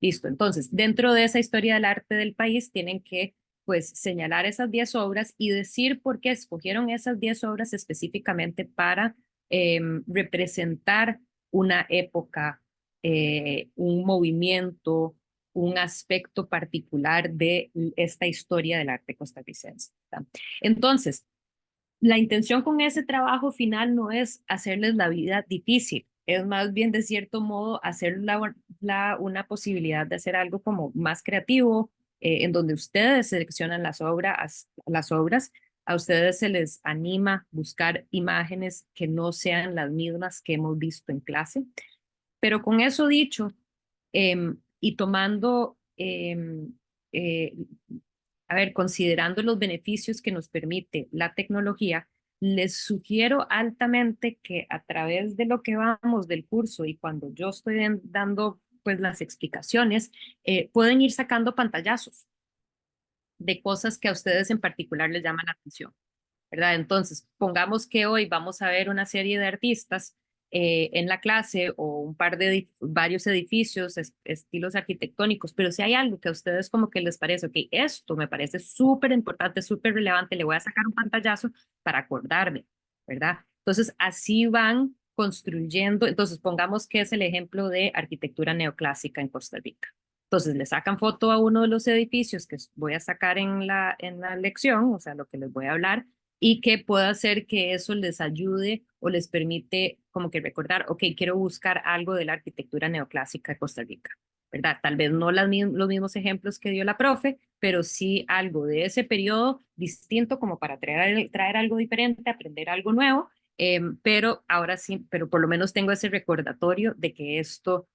Listo. Entonces, dentro de esa historia del arte del país, tienen que, pues, señalar esas 10 obras y decir por qué escogieron esas 10 obras específicamente para representar una época, un movimiento, un aspecto particular de esta historia del arte costarricense. ¿Verdad? Entonces, la intención con ese trabajo final no es hacerles la vida difícil, es más bien de cierto modo hacer una posibilidad de hacer algo como más creativo, en donde ustedes seleccionan las obras, a ustedes se les anima buscar imágenes que no sean las mismas que hemos visto en clase. Pero con eso dicho, y tomando, eh, a ver, considerando los beneficios que nos permite la tecnología, les sugiero altamente que a través de lo que vamos del curso y cuando yo estoy dando pues las explicaciones, pueden ir sacando pantallazos de cosas que a ustedes en particular les llaman la atención. ¿Verdad? Entonces, pongamos que hoy vamos a ver una serie de artistas en la clase o un par de varios edificios, estilos arquitectónicos, pero si hay algo que a ustedes como que les parece, ok, esto me parece súper importante, súper relevante, le voy a sacar un pantallazo para acordarme, ¿verdad? Entonces, así van construyendo, entonces pongamos que es el ejemplo de arquitectura neoclásica en Costa Rica. Entonces le sacan foto a uno de los edificios que voy a sacar en la lección, o sea, lo que les voy a hablar, y que pueda hacer que eso les ayude o les permite como que recordar, ok, quiero buscar algo de la arquitectura neoclásica de Costa Rica, ¿verdad? Tal vez no los mismos ejemplos que dio la profe, pero sí algo de ese periodo distinto como para traer algo diferente, aprender algo nuevo, pero ahora sí, pero por lo menos tengo ese recordatorio de que esto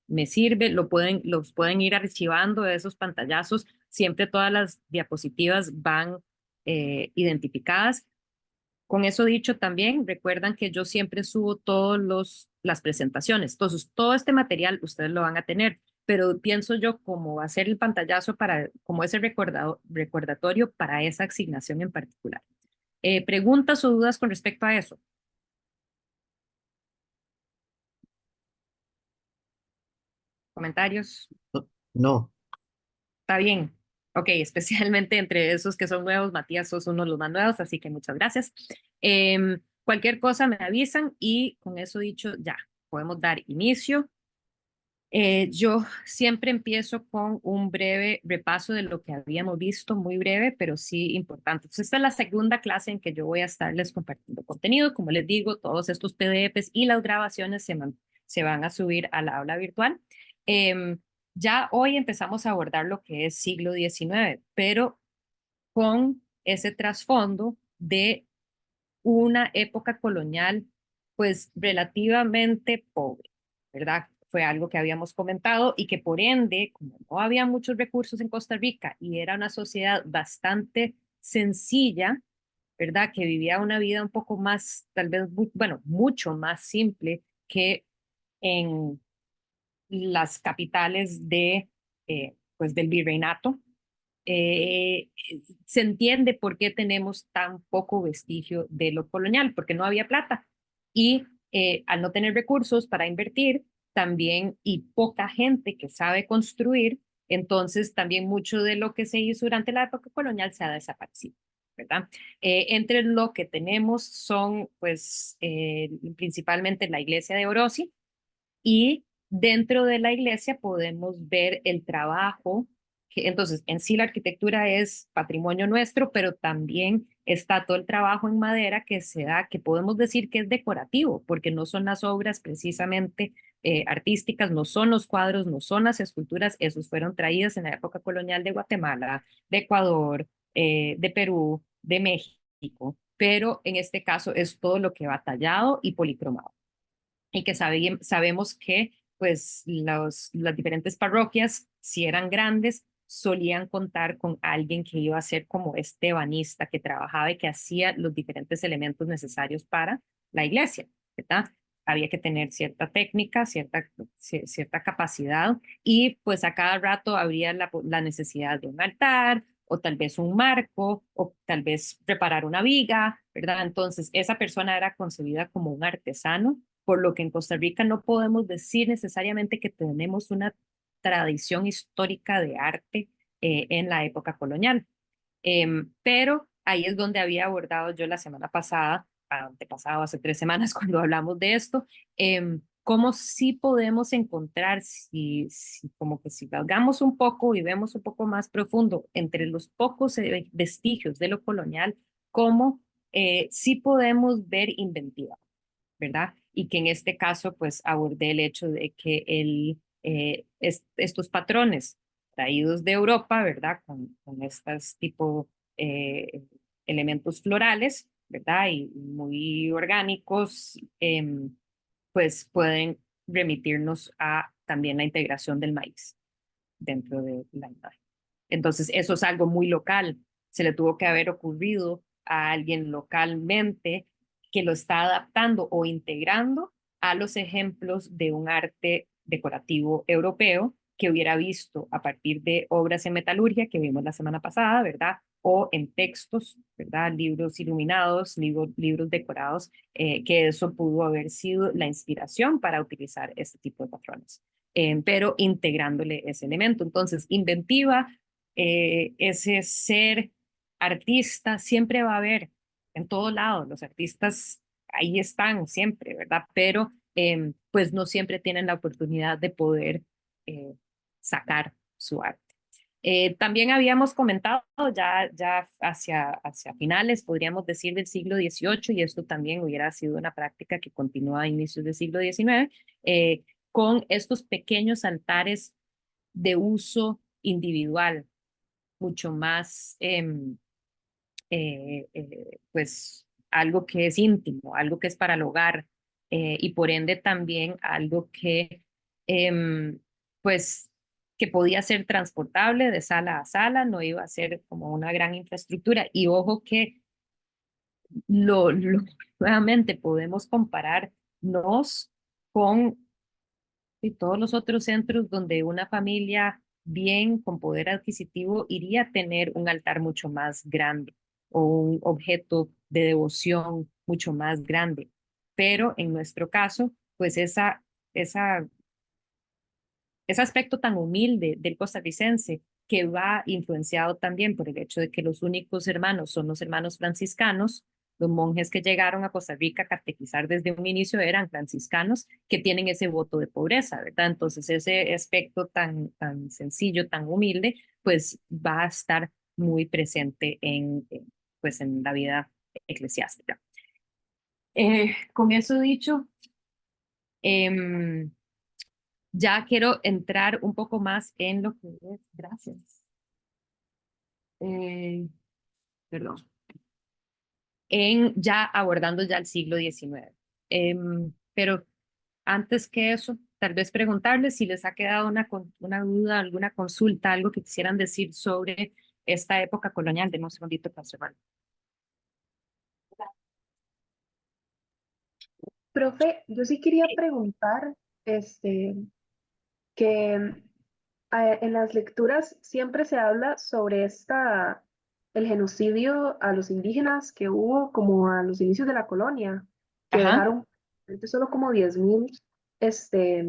me sirve, los pueden ir archivando de esos pantallazos, siempre todas las diapositivas van identificadas. Con eso dicho también, recuerdan que yo siempre subo las presentaciones. Entonces, todo este material ustedes lo van a tener, pero pienso yo cómo va a ser el pantallazo como ese recordatorio para esa asignación en particular. ¿Preguntas o dudas con respecto a eso? ¿Comentarios? No, Está bien. Ok, especialmente entre esos que son nuevos, Matías, sos uno de los más nuevos, así que muchas gracias. Cualquier cosa me avisan y con eso dicho, ya, podemos dar inicio. Yo siempre empiezo con un breve repaso de lo que habíamos visto, muy breve, pero sí importante. Entonces, esta es la segunda clase en que yo voy a estarles compartiendo contenido. Como les digo, todos estos PDFs y las grabaciones se van a subir a la aula virtual. Em, ya hoy empezamos a abordar lo que es siglo XIX, pero con ese trasfondo de una época colonial pues relativamente pobre, ¿verdad? Fue algo que habíamos comentado y que por ende, como no había muchos recursos en Costa Rica y era una sociedad bastante sencilla, ¿verdad? Que vivía una vida un poco más, tal vez, bueno, mucho más simple que en las capitales pues del virreinato. eh, Se entiende por qué tenemos tan poco vestigio de lo colonial, porque no había plata. Y al no tener recursos para invertir, también, y poca gente que sabe construir, entonces también mucho de lo que se hizo durante la época colonial se ha desaparecido, ¿verdad? Entre lo que tenemos son, pues, principalmente la iglesia de Orosi, y dentro de la iglesia podemos ver el trabajo, que entonces en sí la arquitectura es patrimonio nuestro, pero también está todo el trabajo en madera que se da, que podemos decir que es decorativo, porque no son las obras precisamente artísticas, no son los cuadros, no son las esculturas, esos fueron traídos en la época colonial de Guatemala, de Ecuador, de Perú, de México, pero en este caso es todo lo que va tallado y policromado y que sabemos que pues las diferentes parroquias, si eran grandes, solían contar con alguien que iba a ser como este ebanista que trabajaba y que hacía los diferentes elementos necesarios para la iglesia, ¿verdad? Había que tener cierta técnica, cierta capacidad y pues a cada rato habría la necesidad de un altar o tal vez un marco o tal vez preparar una viga, ¿verdad? Entonces esa persona era concebida como un artesano, por lo que en Costa Rica no podemos decir necesariamente que tenemos una tradición histórica de arte en la época colonial. Pero ahí es donde había abordado yo la semana pasada, antepasado, hace 3 semanas, cuando hablamos de esto, cómo sí podemos encontrar, como que si valgamos un poco y vemos un poco más profundo entre los pocos vestigios de lo colonial, cómo sí podemos ver inventiva, ¿verdad? Y que en este caso, pues abordé el hecho de que estos patrones traídos de Europa, ¿verdad? Con estos tipo eh, elementos florales, ¿verdad? Y muy orgánicos, pues pueden remitirnos a también la integración del maíz dentro de la imagen. Entonces, eso es algo muy local. Se le tuvo que haber ocurrido a alguien localmente que lo está adaptando o integrando a los ejemplos de un arte decorativo europeo que hubiera visto a partir de obras en metalurgia que vimos la semana pasada, ¿verdad? O en textos, ¿verdad? Libros iluminados, libros decorados, que eso pudo haber sido la inspiración para utilizar este tipo de patrones, pero integrándole ese elemento. Entonces, inventiva, ese ser artista siempre va a haber en todo lado. Los artistas ahí están siempre, ¿verdad? Pero pues no siempre tienen la oportunidad de poder eh, sacar su arte. También habíamos comentado ya hacia finales, podríamos decir, del siglo XVIII, y esto también hubiera sido una práctica que continúa a inicios del siglo XIX, con estos pequeños altares de uso individual, mucho más, pues, algo que es íntimo, algo que es para el hogar, y por ende también algo que, em, pues, que podía ser transportable de sala a sala, no iba a ser como una gran infraestructura. Y ojo que nuevamente podemos compararnos con todos los otros centros donde una familia bien con poder adquisitivo iría a tener un altar mucho más grande o un objeto de devoción mucho más grande. Pero en nuestro caso, pues esa ese aspecto tan humilde del costarricense, que va influenciado también por el hecho de que los únicos hermanos son los hermanos franciscanos. Los monjes que llegaron a Costa Rica a catequizar desde un inicio eran franciscanos que tienen ese voto de pobreza, ¿verdad? Entonces ese aspecto tan sencillo, tan humilde, pues va a estar muy presente pues en la vida eclesiástica. Con eso dicho, eh, ya quiero entrar un poco más en lo que es, gracias, eh, perdón, en ya abordando ya el siglo XIX. Pero antes que eso, tal vez preguntarles si les ha quedado una duda, alguna consulta, algo que quisieran decir sobre esta época colonial. Denme un segundito para observar. Profe, yo sí quería preguntar, este, que en las lecturas siempre se habla sobre el genocidio a los indígenas que hubo como a los inicios de la colonia, que Ajá. dejaron solo como 10.000, este,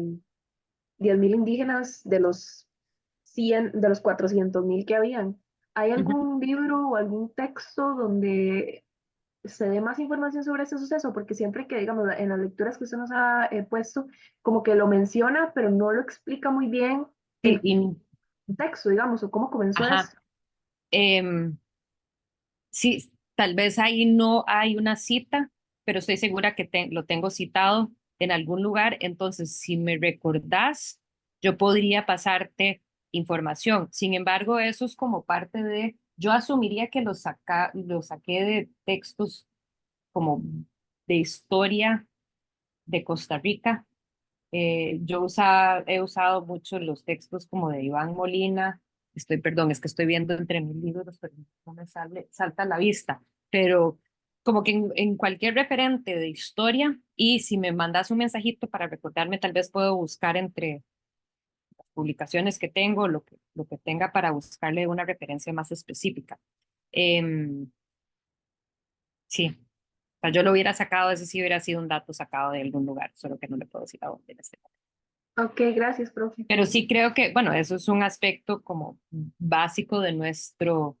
10.000 indígenas de los 100, de los 400.000 que habían. ¿Hay Ujú. algún libro o algún texto donde se dé más información sobre ese suceso? Porque siempre que, digamos, en las lecturas que usted nos ha puesto, como que lo menciona, pero no lo explica muy bien Sí, el texto, digamos, o cómo comenzó ajá. esto. Em, Sí, tal vez ahí no hay una cita, pero estoy segura que lo tengo citado en algún lugar. Entonces, si me recordás, yo podría pasarte información. Sin embargo, eso es como parte yo asumiría que lo saqué de textos como de historia de Costa Rica. He usado mucho los textos como de Iván Molina. Perdón, es que estoy viendo entre mis libros, pero no me salta a la vista. Pero como que en cualquier referente de historia, y si me mandas un mensajito para recordarme, tal vez puedo buscar entre las publicaciones que tengo, lo que tenga para buscarle una referencia más específica. Em, sí, o sea, yo lo hubiera sacado, ese sí hubiera sido un dato sacado de algún lugar, solo que no le puedo decir a dónde en este momento. Ok, gracias, profe. Pero sí creo que, bueno, eso es un aspecto como básico de nuestro,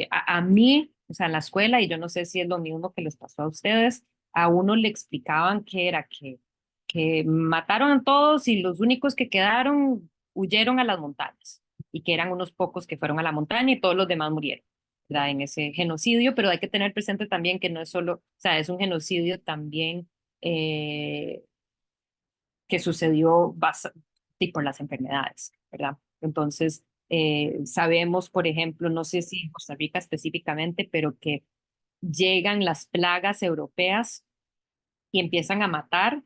a mí, o sea, en la escuela, y yo no sé si es lo mismo que les pasó a ustedes, a uno le explicaban que era que mataron a todos y los únicos que quedaron huyeron a las montañas y que eran unos pocos que fueron a la montaña y todos los demás murieron, ¿verdad? En ese genocidio, pero hay que tener presente también que no es solo, o sea, es un genocidio también que sucedió tipo las enfermedades, ¿verdad? Entonces, sabemos, por ejemplo, no sé si en Costa Rica específicamente, pero que llegan las plagas europeas y empiezan a matar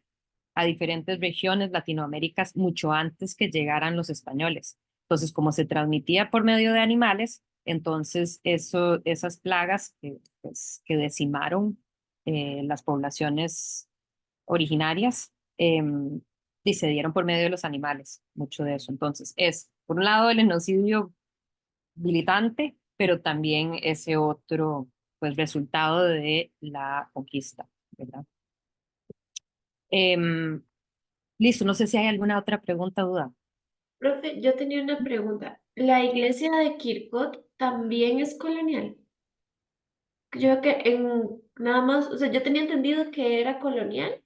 a diferentes regiones latinoaméricas mucho antes que llegaran los españoles. Entonces, como se transmitía por medio de animales, entonces esas plagas pues, que decimaron las poblaciones originarias y se dieron por medio de los animales, mucho de eso. Entonces, es, por un lado, el genocidio militante, pero también ese otro, pues, resultado de la conquista, ¿verdad? Em, listo, no sé si hay alguna otra pregunta o duda. Profe, yo tenía una pregunta. ¿La iglesia de Kirkot también es colonial? Yo que en nada más, o sea, yo tenía entendido que era colonial.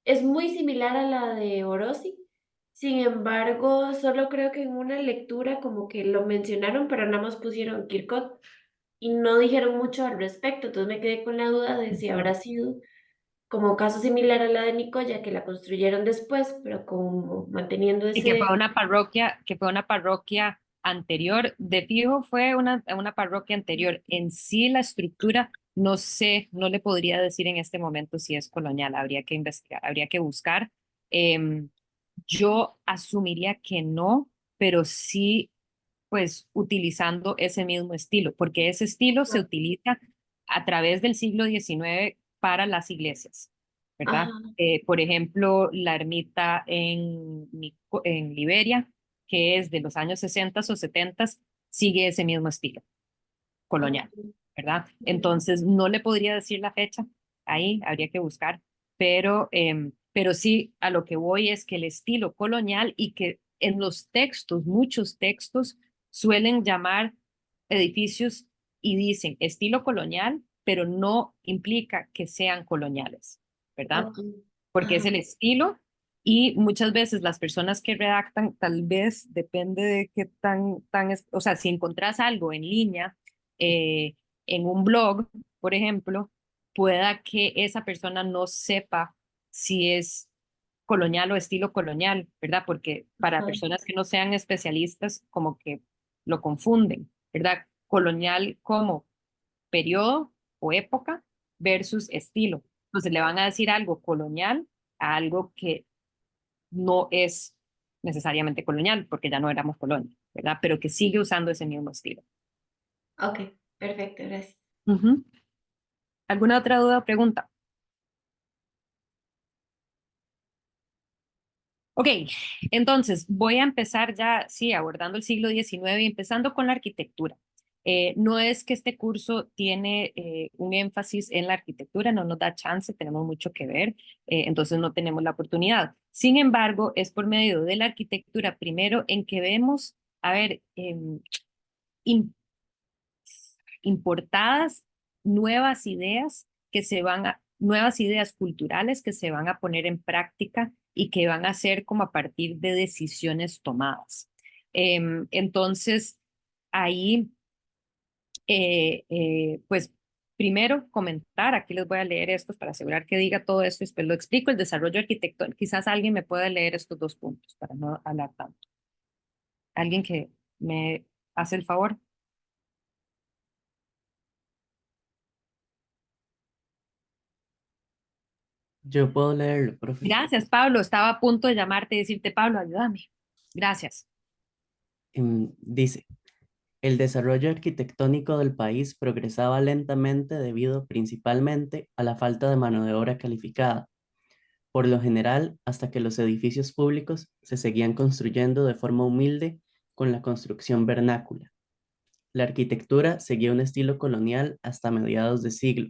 Es muy similar a la de Orosi. Sin embargo, solo creo que en una lectura como que lo mencionaron, pero nada más pusieron Kirkot y no dijeron mucho al respecto. Entonces me quedé con la duda de si habrá sido como caso similar a la de Nicoya, que la construyeron después, pero como manteniendo Y que ese... fue una parroquia anterior, de fijo fue una parroquia anterior. En sí la estructura, no sé, no le podría decir en este momento si es colonial, habría que investigar, habría que buscar. Em, yo asumiría que no, pero sí, pues utilizando ese mismo estilo, porque ese estilo se utiliza a través del siglo XIX para las iglesias, ¿verdad? Ajá. Por ejemplo, la ermita en Liberia, que es de los años 60 o 70, sigue ese mismo estilo colonial, Ok. ¿verdad? Entonces, no le podría decir la fecha, ahí habría que buscar, pero sí a lo que voy es que el estilo colonial y que en los textos, muchos textos suelen llamar edificios y dicen estilo colonial, pero no implica que sean coloniales, ¿verdad? Ok. Porque es Ajá. el estilo y muchas veces las personas que redactan, tal vez depende de qué o sea, si encontrás algo en línea, eh, en un blog, por ejemplo, pueda que esa persona no sepa si es colonial o estilo colonial, ¿verdad? Porque para Ajá. personas que no sean especialistas, como que lo confunden, ¿verdad? Colonial como periodo o época versus estilo. Entonces le van a decir algo colonial a algo que no es necesariamente colonial, porque ya no éramos colonia, ¿verdad? Pero que sigue usando ese mismo estilo. Ok, perfecto, gracias. Ujú. ¿Alguna otra duda o pregunta? Ok, entonces voy a empezar ya, sí, abordando el siglo XIX y empezando con la arquitectura. No es que este curso tiene un énfasis en la arquitectura, no nos da chance, tenemos mucho que ver, entonces no tenemos la oportunidad. Sin embargo, es por medio de la arquitectura primero en que vemos, a ver, im- importadas nuevas ideas nuevas ideas culturales que se van a poner en práctica y que van a ser como a partir de decisiones tomadas. Entonces, ahí, pues primero comentar, aquí les voy a leer estos para asegurar que diga todo esto y después lo explico, el desarrollo arquitectónico. Quizás alguien me pueda leer estos dos puntos para no hablar tanto. ¿Alguien que me hace el favor? Yo puedo leerlo, profe. Gracias, Pablo. Estaba a punto de llamarte y decirte, Pablo, ayúdame. Gracias. Dice, el desarrollo arquitectónico del país progresaba lentamente debido principalmente a la falta de mano de obra calificada, por lo general hasta que los edificios públicos se seguían construyendo de forma humilde con la construcción vernácula. La arquitectura seguía un estilo colonial hasta mediados de siglo,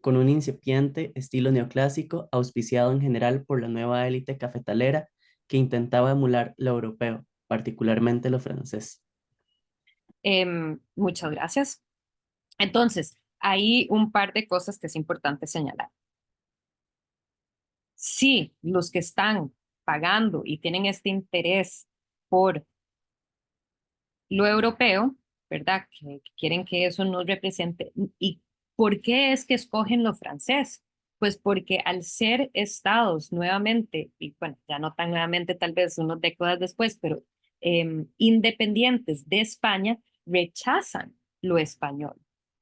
con un incipiente estilo neoclásico auspiciado en general por la nueva élite cafetalera que intentaba emular lo europeo, particularmente lo francés. Muchas gracias. Entonces, hay un par de cosas que es importante señalar. Si los que están pagando y tienen este interés por lo europeo, ¿verdad? Que quieren que eso nos represente. ¿Y por qué es que escogen lo francés? Pues porque al ser estados nuevamente, y bueno, ya no tan nuevamente, tal vez unas décadas después, pero independientes de España, rechazan lo español,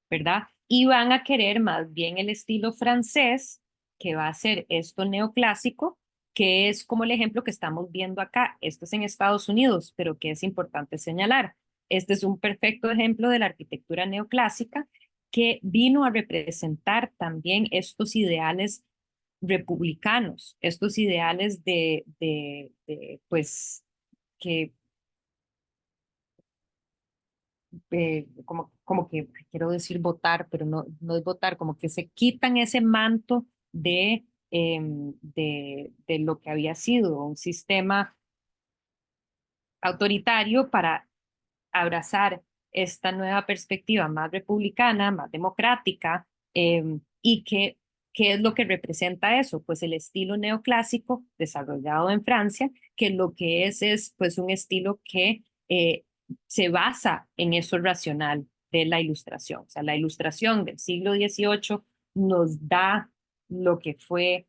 ¿verdad? Y van a querer más bien el estilo francés, que va a ser esto neoclásico, que es como el ejemplo que estamos viendo acá. Esto es en Estados Unidos, pero que es importante señalar. Este es un perfecto ejemplo de la arquitectura neoclásica que vino a representar también estos ideales republicanos, estos ideales pues, que como que quiero decir votar, pero no es votar, como que se quitan ese manto de lo que había sido un sistema autoritario para abrazar esta nueva perspectiva más republicana, más democrática, y ¿qué es lo que representa eso? Pues el estilo neoclásico desarrollado en Francia, que lo que es pues un estilo que se basa en eso racional de la ilustración. O sea, la ilustración del siglo XVIII nos da lo que fue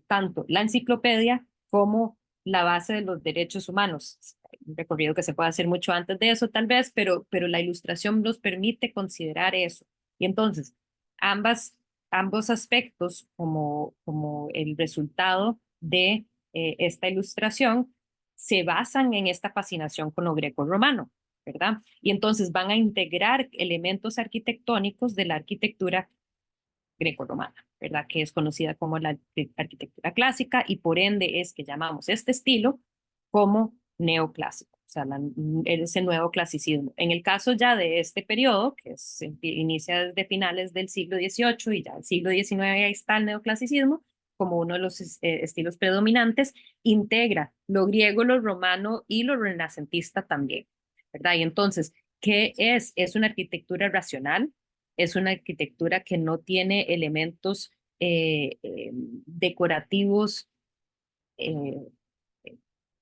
tanto la enciclopedia como la base de los derechos humanos. Un recorrido que se puede hacer mucho antes de eso, tal vez, pero la ilustración nos permite considerar eso. Y entonces, ambos aspectos, como el resultado de esta ilustración, se basan en esta fascinación con lo greco-romano, ¿verdad? Y entonces van a integrar elementos arquitectónicos de la arquitectura greco-romana, ¿verdad? Que es conocida como la arquitectura clásica y por ende es que llamamos este estilo como neoclásico, o sea, ese nuevo clasicismo. En el caso ya de este periodo, que inicia desde finales del siglo XVIII y ya el siglo XIX ahí está el neoclasicismo, como uno de los estilos predominantes, integra lo griego, lo romano y lo renacentista también, ¿verdad? Y entonces, ¿qué es? Es una arquitectura racional, es una arquitectura que no tiene elementos decorativos eh,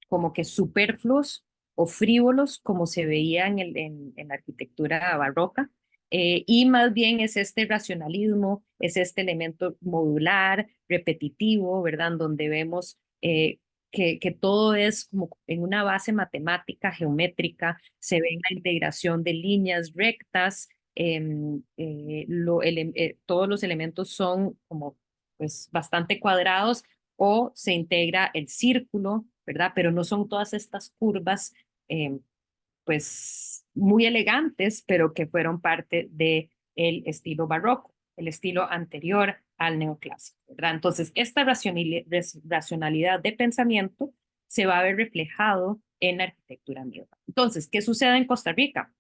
como que superfluos o frívolos como se veía en la arquitectura barroca. Y más bien es este racionalismo, es este elemento modular, repetitivo, ¿verdad? Donde vemos que todo es como en una base matemática, geométrica, se ve la integración de líneas rectas, todos los elementos son como pues bastante cuadrados o se integra el círculo, ¿verdad? Pero no son todas estas curvas, pues muy elegantes, pero que fueron parte del estilo barroco, el estilo anterior al neoclásico, ¿verdad? Entonces, esta racionalidad de pensamiento se va a ver reflejado en la arquitectura medieval. Entonces, ¿qué sucede en Costa Rica?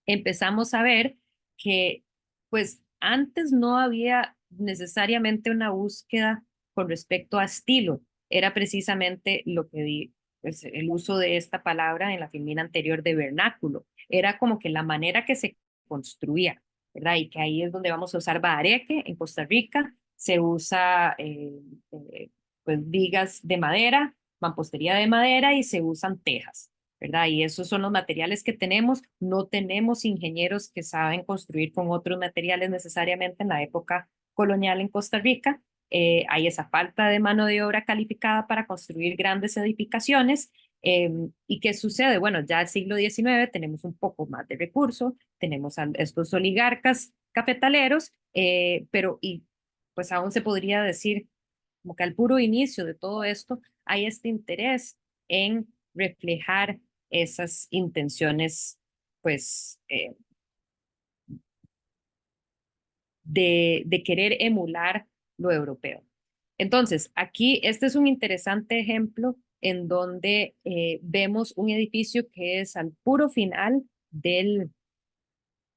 Empezamos a ver que, pues, antes no había necesariamente una búsqueda con respecto a estilo. Era precisamente lo que di, pues, el uso de esta palabra en la filmina anterior de vernáculo. Era como que la manera que se construía, ¿verdad? Y que ahí es donde vamos a usar bahareque en Costa Rica. Se usa, pues, vigas de madera, mampostería de madera y se usan tejas, ¿verdad? Y esos son los materiales que tenemos. No tenemos ingenieros que saben construir con otros materiales necesariamente en la época colonial en Costa Rica. Hay esa falta de mano de obra calificada para construir grandes edificaciones. ¿Y qué sucede? Bueno, ya el siglo XIX tenemos un poco más de recursos, tenemos a estos oligarcas cafetaleros, pero y pues aún se podría decir como que al puro inicio de todo esto hay este interés en reflejar esas intenciones, pues, de querer emular lo europeo. Entonces, aquí este es un interesante ejemplo en donde vemos un edificio que es al puro final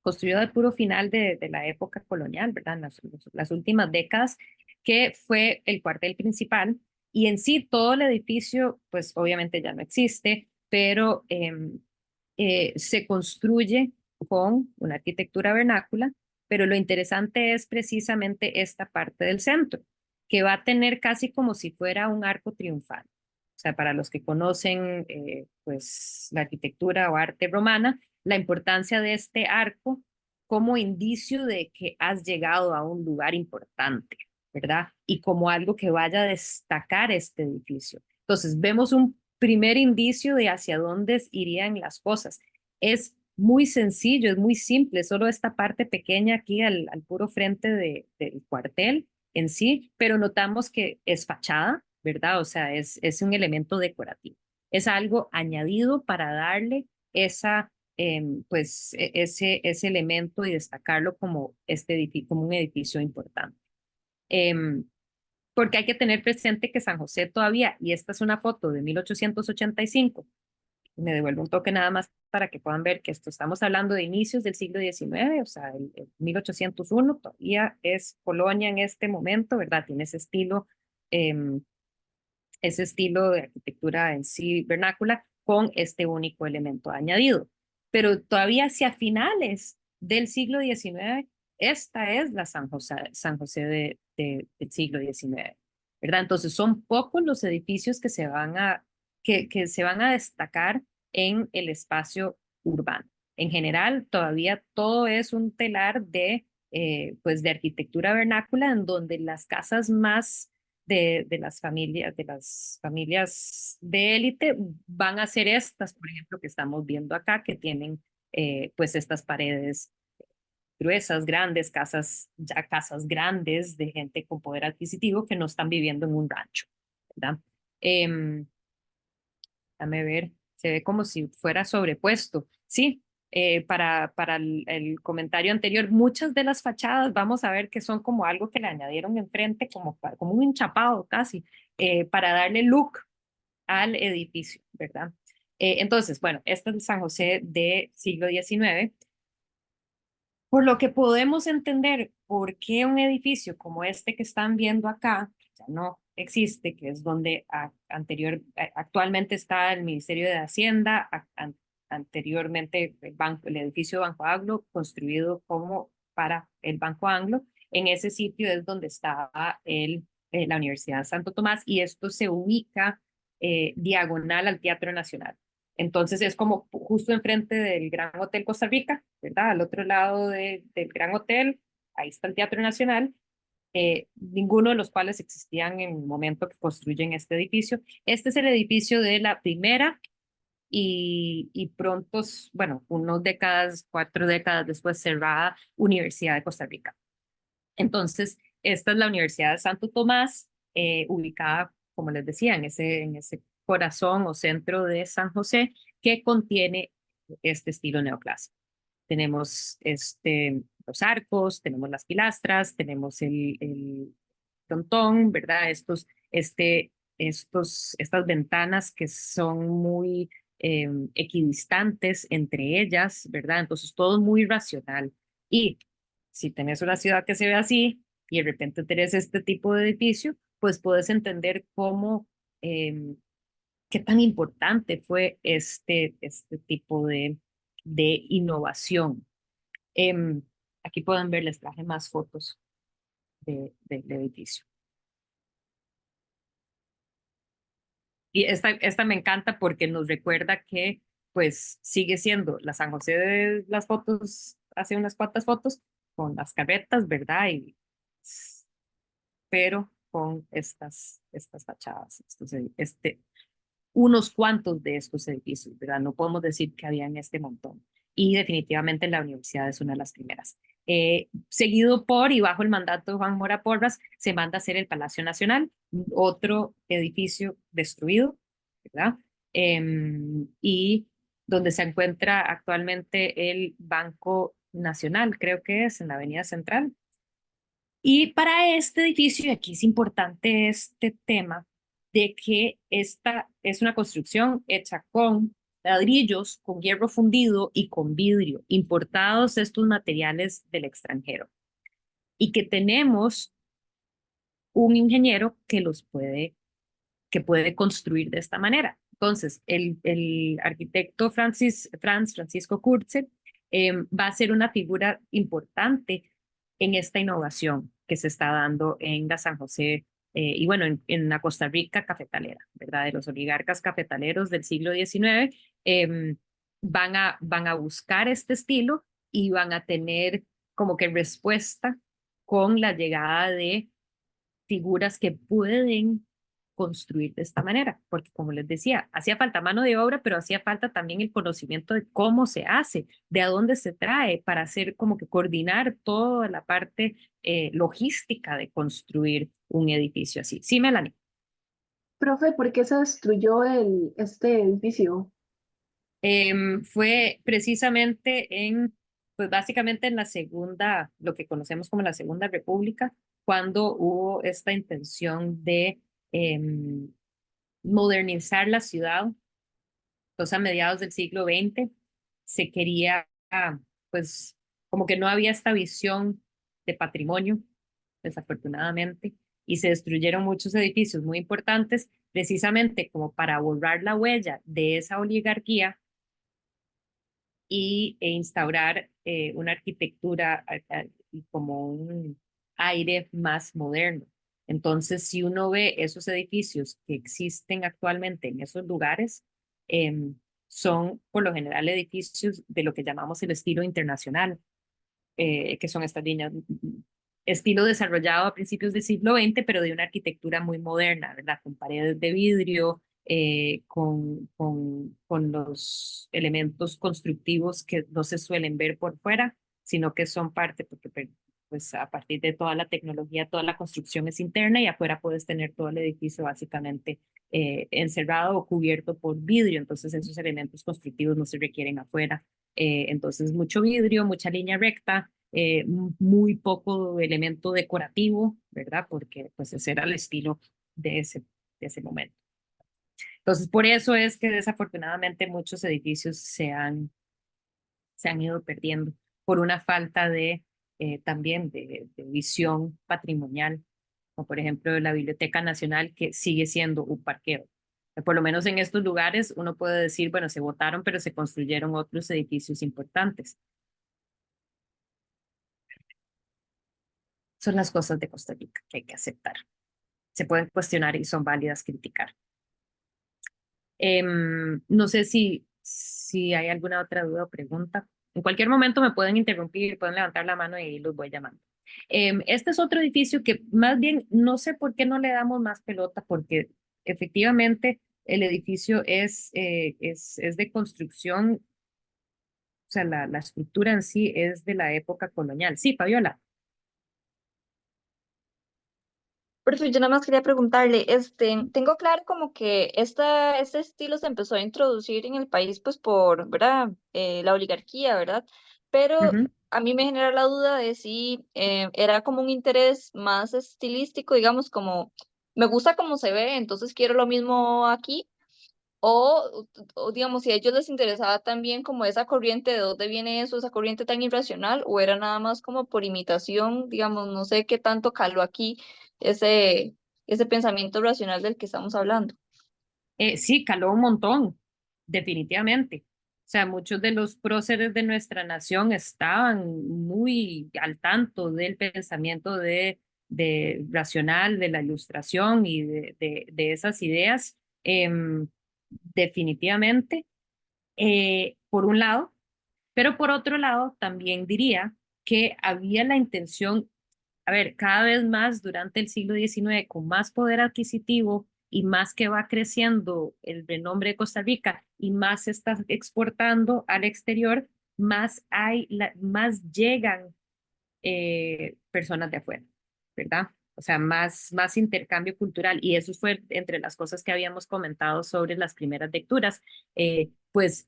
construido al puro final de la época colonial, ¿verdad? Las últimas décadas, que fue el cuartel principal Y en sí, todo el edificio, pues obviamente ya no existe, pero se construye con una arquitectura vernácula, pero lo interesante es precisamente esta parte del centro, que va a tener casi como si fuera un arco triunfal. O sea, para los que conocen pues la arquitectura o arte romana, la importancia de este arco como indicio de que has llegado a un lugar importante, ¿verdad? Y como algo que vaya a destacar este edificio. Entonces, vemos un primer indicio de hacia dónde irían las cosas. Es muy sencillo, es muy simple, solo esta parte pequeña aquí al puro frente del cuartel en sí, pero notamos que es fachada, ¿verdad? O sea, es un elemento decorativo. Es algo añadido para darle esa, pues, ese elemento y destacarlo como, como un edificio importante. Porque hay que tener presente que San José todavía, y esta es una foto de 1885, me devuelvo un toque nada más para que puedan ver que esto estamos hablando de inicios del siglo XIX, o sea, el 1801 todavía es Colonia en este momento, ¿verdad? Tiene ese estilo de arquitectura en sí vernácula con este único elemento añadido. Pero todavía hacia finales del siglo XIX, esta es la San José del siglo XIX, ¿verdad? Entonces son pocos los edificios que que se van a destacar en el espacio urbano. En general, todavía todo es un telar pues de arquitectura vernácula en donde las casas más de las familias de élite van a ser estas, por ejemplo, que estamos viendo acá, que tienen pues estas paredes gruesas, grandes, ya casas grandes de gente con poder adquisitivo que no están viviendo en un rancho, ¿verdad? Déjame ver, se ve como si fuera sobrepuesto. Sí, para el comentario anterior, muchas de las fachadas vamos a ver que son como algo que le añadieron enfrente, como un enchapado casi, para darle look al edificio, ¿verdad? Entonces, bueno, este es el San José de siglo XIX. Por lo que podemos entender por qué un edificio como este que están viendo acá, que ya no existe, que es donde actualmente está el Ministerio de Hacienda, anteriormente el edificio Banco Anglo, construido como para el Banco Anglo, en ese sitio es donde estaba la Universidad Santo Tomás y esto se ubica diagonal al Teatro Nacional. Entonces es como justo enfrente del Gran Hotel Costa Rica, ¿verdad? Al otro lado del Gran Hotel, ahí está el Teatro Nacional, ninguno de los cuales existían en el momento que construyen este edificio. Este es el edificio de la primera y pronto, bueno, 4 décadas después cerrada Universidad de Costa Rica. Entonces, esta es la Universidad de Santo Tomás, ubicada, como les decía, en ese corazón o centro de San José, que contiene este estilo neoclásico. Tenemos los arcos, tenemos las pilastras, tenemos el frontón, ¿verdad? Estas ventanas que son muy equidistantes entre ellas, ¿verdad? Entonces todo es muy racional. Y si tenés una ciudad que se ve así y de repente tenés este tipo de edificio, pues puedes entender qué tan importante fue este tipo de innovación. Aquí pueden ver, les traje más fotos del edificio. Y esta me encanta porque nos recuerda que pues sigue siendo la San José de las fotos, hace unas cuantas fotos, con las carretas, ¿verdad? Pero con estas fachadas, unos cuantos de estos edificios, ¿verdad? No podemos decir que habían este montón. Y definitivamente la universidad es una de las primeras. Seguido por y bajo el mandato de Juan Mora Porras, se manda a hacer el Palacio Nacional, otro edificio destruido, ¿verdad? Y donde se encuentra actualmente el Banco Nacional, creo que es en la Avenida Central. Y para este edificio, y aquí es importante este tema, de que esta es una construcción hecha con ladrillos, con hierro fundido y con vidrio, importados estos materiales del extranjero, y que tenemos un ingeniero que los puede que puede construir de esta manera. Entonces, el arquitecto Francisco Kurze va a ser una figura importante en esta innovación que se está dando en la San José y bueno, en la Costa Rica cafetalera, ¿verdad? De los oligarcas cafetaleros del siglo XIX, van a buscar este estilo y van a tener como que respuesta con la llegada de figuras que pueden construir de esta manera, porque como les decía, hacía falta mano de obra, pero hacía falta también el conocimiento de cómo se hace, de a dónde se trae, para hacer como que coordinar toda la parte logística de construir un edificio así. Sí, Melanie. Profe, ¿por qué se destruyó este edificio? Fue precisamente pues básicamente en la segunda, lo que conocemos como la Segunda República, cuando hubo esta intención de em, modernizar la ciudad. Entonces, a mediados del siglo XX se quería, pues, como que no había esta visión de patrimonio, desafortunadamente, y se destruyeron muchos edificios muy importantes, precisamente como para borrar la huella de esa oligarquía e instaurar una arquitectura y como un aire más moderno. Entonces, si uno ve esos edificios que existen actualmente en esos lugares, son por lo general edificios de lo que llamamos el estilo internacional, que son estas líneas, estilo desarrollado a principios del siglo XX, pero de una arquitectura muy moderna, ¿verdad? Con paredes de vidrio, con los elementos constructivos que no se suelen ver por fuera, sino que son parte, porque pues a partir de toda la tecnología, toda la construcción es interna y afuera puedes tener todo el edificio básicamente encerrado o cubierto por vidrio, entonces esos elementos constructivos no se requieren afuera. Entonces mucho vidrio, mucha línea recta, muy poco elemento decorativo, ¿verdad? Porque pues ese era el estilo de ese momento. Entonces, por eso es que desafortunadamente muchos edificios se han ido perdiendo por una falta también de visión patrimonial, como por ejemplo la Biblioteca Nacional, que sigue siendo un parqueo. Por lo menos en estos lugares uno puede decir, bueno, se votaron, pero se construyeron otros edificios importantes. Son las cosas de Costa Rica que hay que aceptar. Se pueden cuestionar y son válidas criticar. No sé si hay alguna otra duda o pregunta. En cualquier momento me pueden interrumpir, pueden levantar la mano y los voy llamando. Este es otro edificio que más bien no sé por qué no le damos más pelota, porque efectivamente el edificio es de construcción, o sea, la estructura en sí es de la época colonial. Sí, Fabiola. Profe, yo nada más quería preguntarle, tengo claro como que este estilo se empezó a introducir en el país pues por, ¿verdad? La oligarquía, ¿verdad? Pero Ujú. a mí me genera la duda de si era como un interés más estilístico, digamos, como me gusta cómo se ve, entonces quiero lo mismo aquí, o digamos, si a ellos les interesaba también como esa corriente, ¿de dónde viene eso, esa corriente tan irracional? ¿O era nada más como por imitación, digamos, no sé qué tanto caló aquí ese, ese pensamiento racional del que estamos hablando? Sí, caló un montón, definitivamente. O sea, muchos de los próceres de nuestra nación estaban muy al tanto del pensamiento de racional, de la ilustración y de esas ideas, definitivamente, por un lado, pero por otro lado, también diría que había la intención, a ver, cada vez más durante el siglo XIX, con más poder adquisitivo y más que va creciendo el renombre de Costa Rica y más se está exportando al exterior, más llegan personas de afuera, ¿verdad? O sea, más intercambio cultural. Y eso fue entre las cosas que habíamos comentado sobre las primeras lecturas. Pues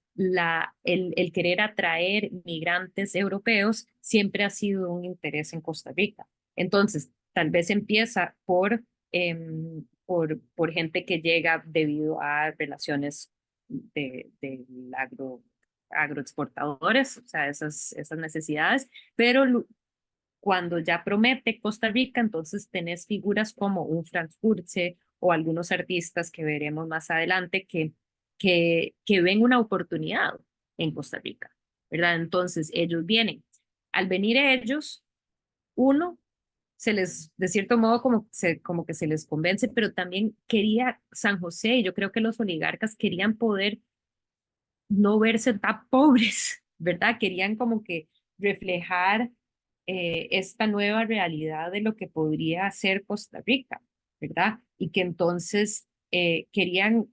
el querer atraer migrantes europeos siempre ha sido un interés en Costa Rica. Entonces, tal vez empieza por gente que llega debido a relaciones del agroexportadores, o sea, esas necesidades, pero cuando ya promete Costa Rica, entonces tenés figuras como un Franz Kurze o algunos artistas que veremos más adelante que ven una oportunidad en Costa Rica, ¿verdad? Entonces ellos vienen. Al venir ellos, uno, se les, de cierto modo, como que se les convence, pero también quería San José, y yo creo que los oligarcas querían poder no verse tan pobres, ¿verdad? Querían como que reflejar esta nueva realidad de lo que podría ser Costa Rica, ¿verdad? Y que entonces querían,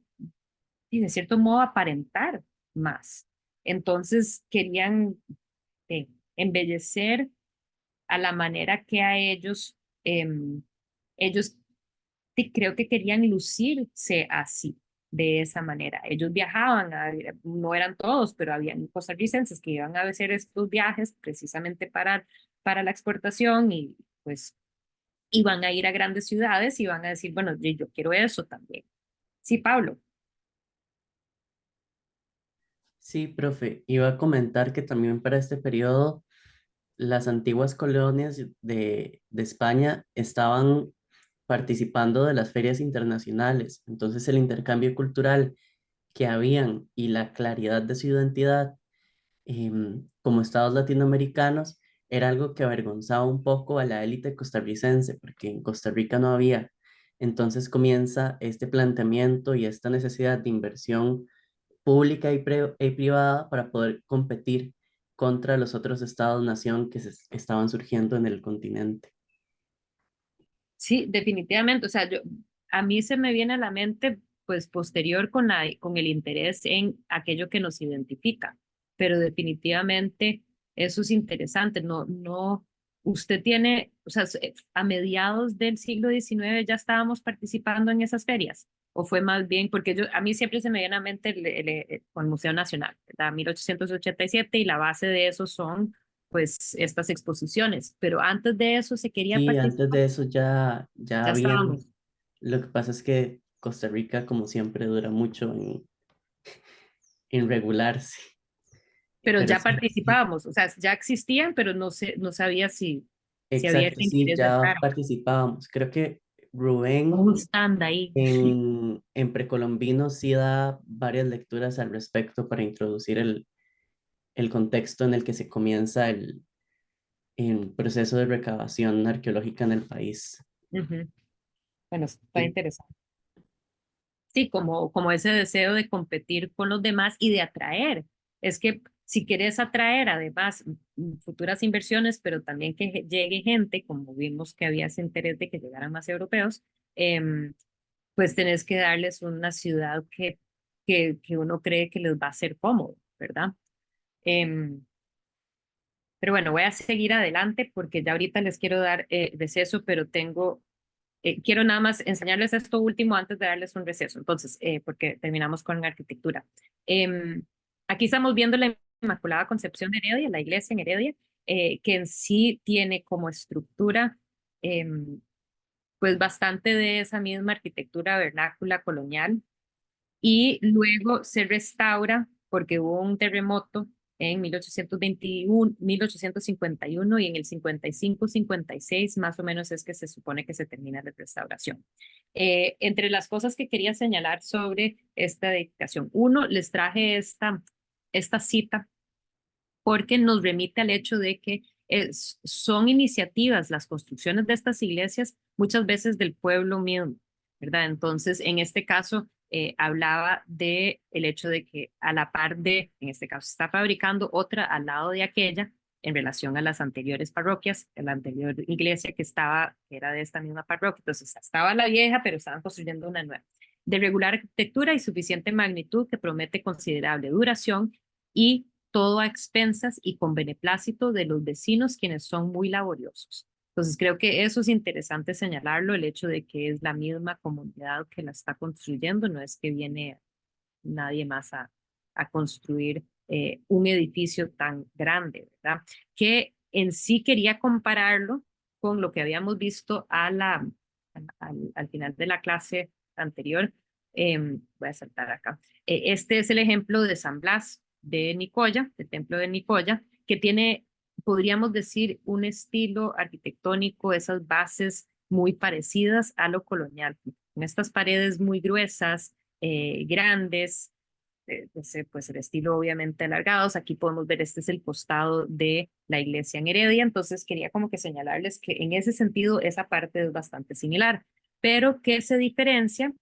y de cierto modo, aparentar más. Entonces querían eh, embellecer a la manera que a ellos, ellos creo que querían lucirse así, de esa manera. Ellos viajaban, no eran todos, pero habían costarricenses que iban a hacer estos viajes precisamente para la exportación y pues iban a ir a grandes ciudades y van a decir, bueno, yo quiero eso también. Sí, Pablo. Sí, profe, iba a comentar que también para este periodo las antiguas colonias de España estaban participando de las ferias internacionales. Entonces el intercambio cultural que habían y la claridad de su identidad como estados latinoamericanos era algo que avergonzaba un poco a la élite costarricense, porque en Costa Rica no había. Entonces comienza este planteamiento y esta necesidad de inversión pública y privada para poder competir contra los otros estados-nación que estaban surgiendo en el continente. Sí, definitivamente. O sea, a mí se me viene a la mente, pues, posterior con el interés en aquello que nos identifica, pero definitivamente eso es interesante. Usted tiene, o sea, a mediados del siglo XIX ya estábamos participando en esas ferias, o fue más bien, porque a mí siempre se me viene a la mente con el Museo Nacional, ¿verdad? 1887, y la base de eso son pues estas exposiciones, pero antes de eso se quería Sí, antes participar, de eso ya ya habían, estábamos, lo que pasa es que Costa Rica, como siempre, dura mucho en regularse, pero pero ya sí, sí, participábamos, o sea, ya existían, pero no sabía si había exacto, ese sí, interés de ya estar, participábamos. Creo que como un Rubén stand ahí. en Precolombino sí da varias lecturas al respecto para introducir el contexto en el que se comienza el proceso de recabación arqueológica en el país. Ujú. Bueno, está Sí, interesante. Sí, como ese deseo de competir con los demás y de atraer. Es que si quieres atraer además futuras inversiones, pero también que llegue gente, como vimos que había ese interés de que llegaran más europeos, pues tenés que darles una ciudad que uno cree que les va a ser cómodo, ¿verdad? Em, pero bueno, voy a seguir adelante porque ya ahorita les quiero dar receso, pero quiero nada más enseñarles esto último antes de darles un receso, entonces, porque terminamos con arquitectura. Aquí estamos viendo la Inmaculada Concepción de Heredia, la iglesia en Heredia, que en sí tiene como estructura, pues bastante de esa misma arquitectura vernácula colonial, y luego se restaura porque hubo un terremoto en 1821, 1851, y en el 55, 56 más o menos es que se supone que se termina la restauración. Entre las cosas que quería señalar sobre esta edificación, uno, les traje esta cita porque nos remite al hecho de que son iniciativas, las construcciones de estas iglesias, muchas veces del pueblo mismo, ¿verdad? Entonces, en este caso, hablaba de el hecho de que a la par de, en este caso, se está fabricando otra al lado de aquella en relación a las anteriores parroquias, en la anterior iglesia que era de esta misma parroquia. Entonces, estaba la vieja, pero estaban construyendo una nueva. De regular arquitectura y suficiente magnitud que promete considerable duración, y todo a expensas y con beneplácito de los vecinos, quienes son muy laboriosos. Entonces creo que eso es interesante señalarlo, el hecho de que es la misma comunidad que la está construyendo, no es que viene nadie más a construir un edificio tan grande, ¿verdad? Que en sí quería compararlo con lo que habíamos visto al final de la clase anterior. Voy a saltar acá. Este es el ejemplo de San Blas de Nicoya, el templo de Nicoya, que tiene, podríamos decir, un estilo arquitectónico, esas bases muy parecidas a lo colonial. con estas paredes muy gruesas, grandes, pues el estilo obviamente alargados. Aquí podemos ver, este es el costado de la iglesia en Heredia, entonces quería como que señalarles que en ese sentido esa parte es bastante similar, pero que se diferencia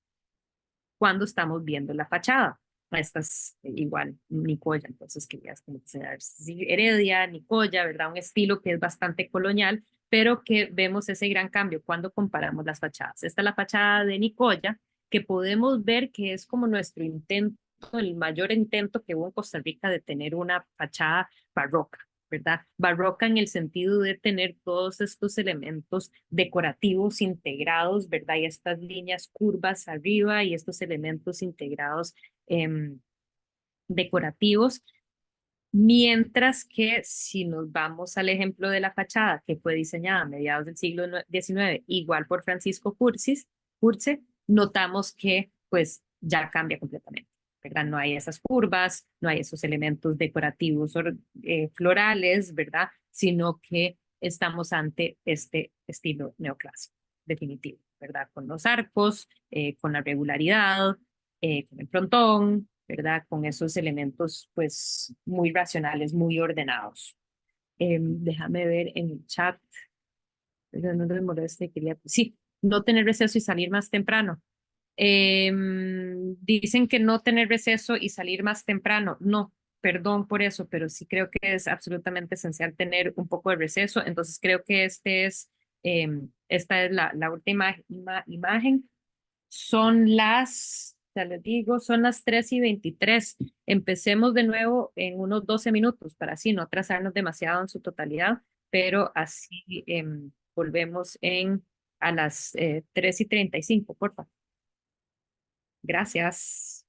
cuando estamos viendo la fachada. Esta es igual Nicoya, entonces quería como enseñar sí, Heredia, Nicoya, ¿verdad? Un estilo que es bastante colonial, pero que vemos ese gran cambio cuando comparamos las fachadas. Esta es la fachada de Nicoya, que podemos ver que es como nuestro intento, el mayor intento que hubo en Costa Rica de tener una fachada barroca, ¿verdad? Barroca en el sentido de tener todos estos elementos decorativos integrados, ¿verdad? Y estas líneas curvas arriba y estos elementos integrados decorativos. Mientras que si nos vamos al ejemplo de la fachada, que fue diseñada a mediados del siglo XIX, igual por Francisco Curse, notamos que pues ya cambia completamente, ¿verdad? No hay esas curvas, no hay esos elementos decorativos florales, ¿verdad? Sino que estamos ante este estilo neoclásico, definitivo, ¿verdad? Con los arcos, con la regularidad, con el frontón, ¿verdad? Con esos elementos pues muy racionales, muy ordenados. Déjame ver en el chat, pero no les moleste, quería, sí, no tener receso y salir más temprano. Dicen que no tener receso y salir más temprano. No, perdón por eso, pero sí creo que es absolutamente esencial tener un poco de receso. Entonces creo que esta es la última imagen. Son ya les digo, son las 3:23. Empecemos de nuevo en unos 12 minutos para así no atrasarnos demasiado en su totalidad, pero así volvemos a las 3:35, por favor. Gracias.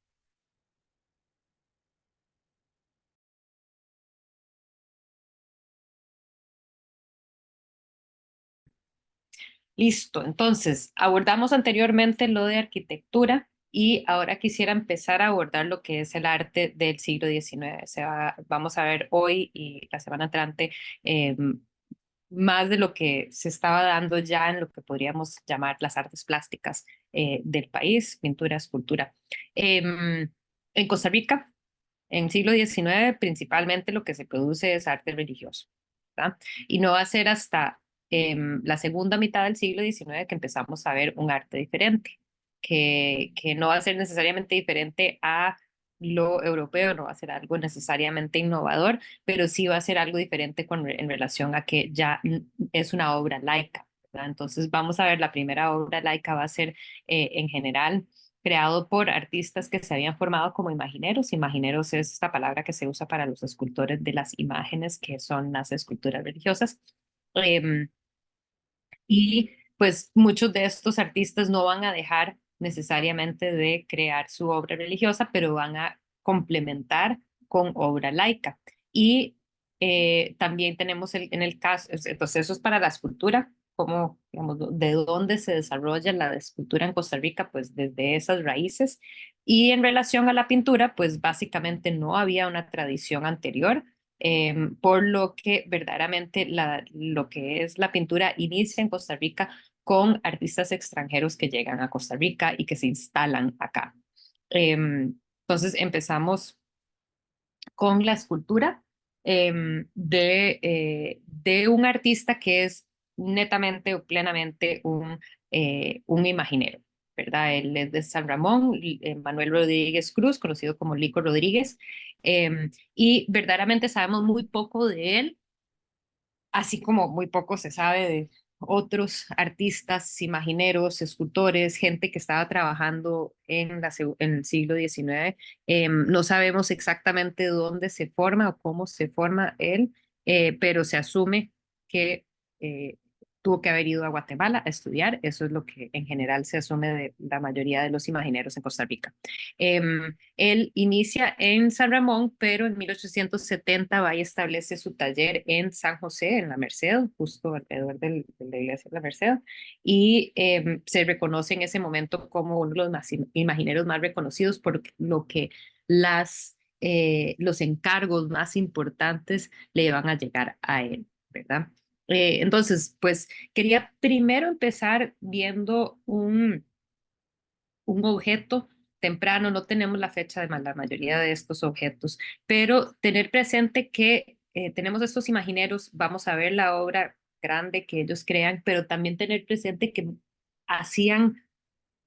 Listo, entonces abordamos anteriormente lo de arquitectura y ahora quisiera empezar a abordar lo que es el arte del siglo XIX. Vamos a ver hoy y la semana entrante más de lo que se estaba dando ya en lo que podríamos llamar las artes plásticas del país, pintura, escultura. En Costa Rica, en el siglo XIX, principalmente lo que se produce es arte religioso, ¿verdad? Y no va a ser hasta la segunda mitad del siglo XIX que empezamos a ver un arte diferente, que no va a ser necesariamente diferente a lo europeo, no va a ser algo necesariamente innovador, pero sí va a ser algo diferente en relación a que ya es una obra laica, ¿verdad? Entonces vamos a ver, la primera obra laica va a ser en general creado por artistas que se habían formado como imagineros. Imagineros es esta palabra que se usa para los escultores de las imágenes, que son las esculturas religiosas. Em, y pues muchos de estos artistas no van a dejar necesariamente de crear su obra religiosa, pero van a complementar con obra laica. Y también tenemos en el caso, entonces eso es para la escultura, como, digamos, de dónde se desarrolla la escultura en Costa Rica, pues desde esas raíces. Y en relación a la pintura, pues básicamente no había una tradición anterior, por lo que verdaderamente lo que es la pintura inicia en Costa Rica con artistas extranjeros que llegan a Costa Rica y que se instalan acá. Entonces empezamos con la escultura de un artista que es netamente o plenamente un imaginero, ¿verdad? Él es de San Ramón, Manuel Rodríguez Cruz, conocido como Lico Rodríguez, y verdaderamente sabemos muy poco de él, así como muy poco se sabe de otros artistas, imagineros, escultores, gente que estaba trabajando en el siglo XIX. No sabemos exactamente dónde se forma o cómo se forma él, pero se asume que tuvo que haber ido a Guatemala a estudiar. Eso es lo que en general se asume de la mayoría de los imagineros en Costa Rica. Él inicia en San Ramón, pero en 1870 va y establece su taller en San José, en La Merced, justo alrededor de la iglesia de La Merced, y se reconoce en ese momento como uno de los imagineros más reconocidos por lo que los encargos más importantes le van a llegar a él, ¿verdad? Entonces, pues quería primero empezar viendo un objeto temprano, no tenemos la fecha de la mayoría de estos objetos, pero tener presente que tenemos estos imagineros, vamos a ver la obra grande que ellos crean, pero también tener presente que hacían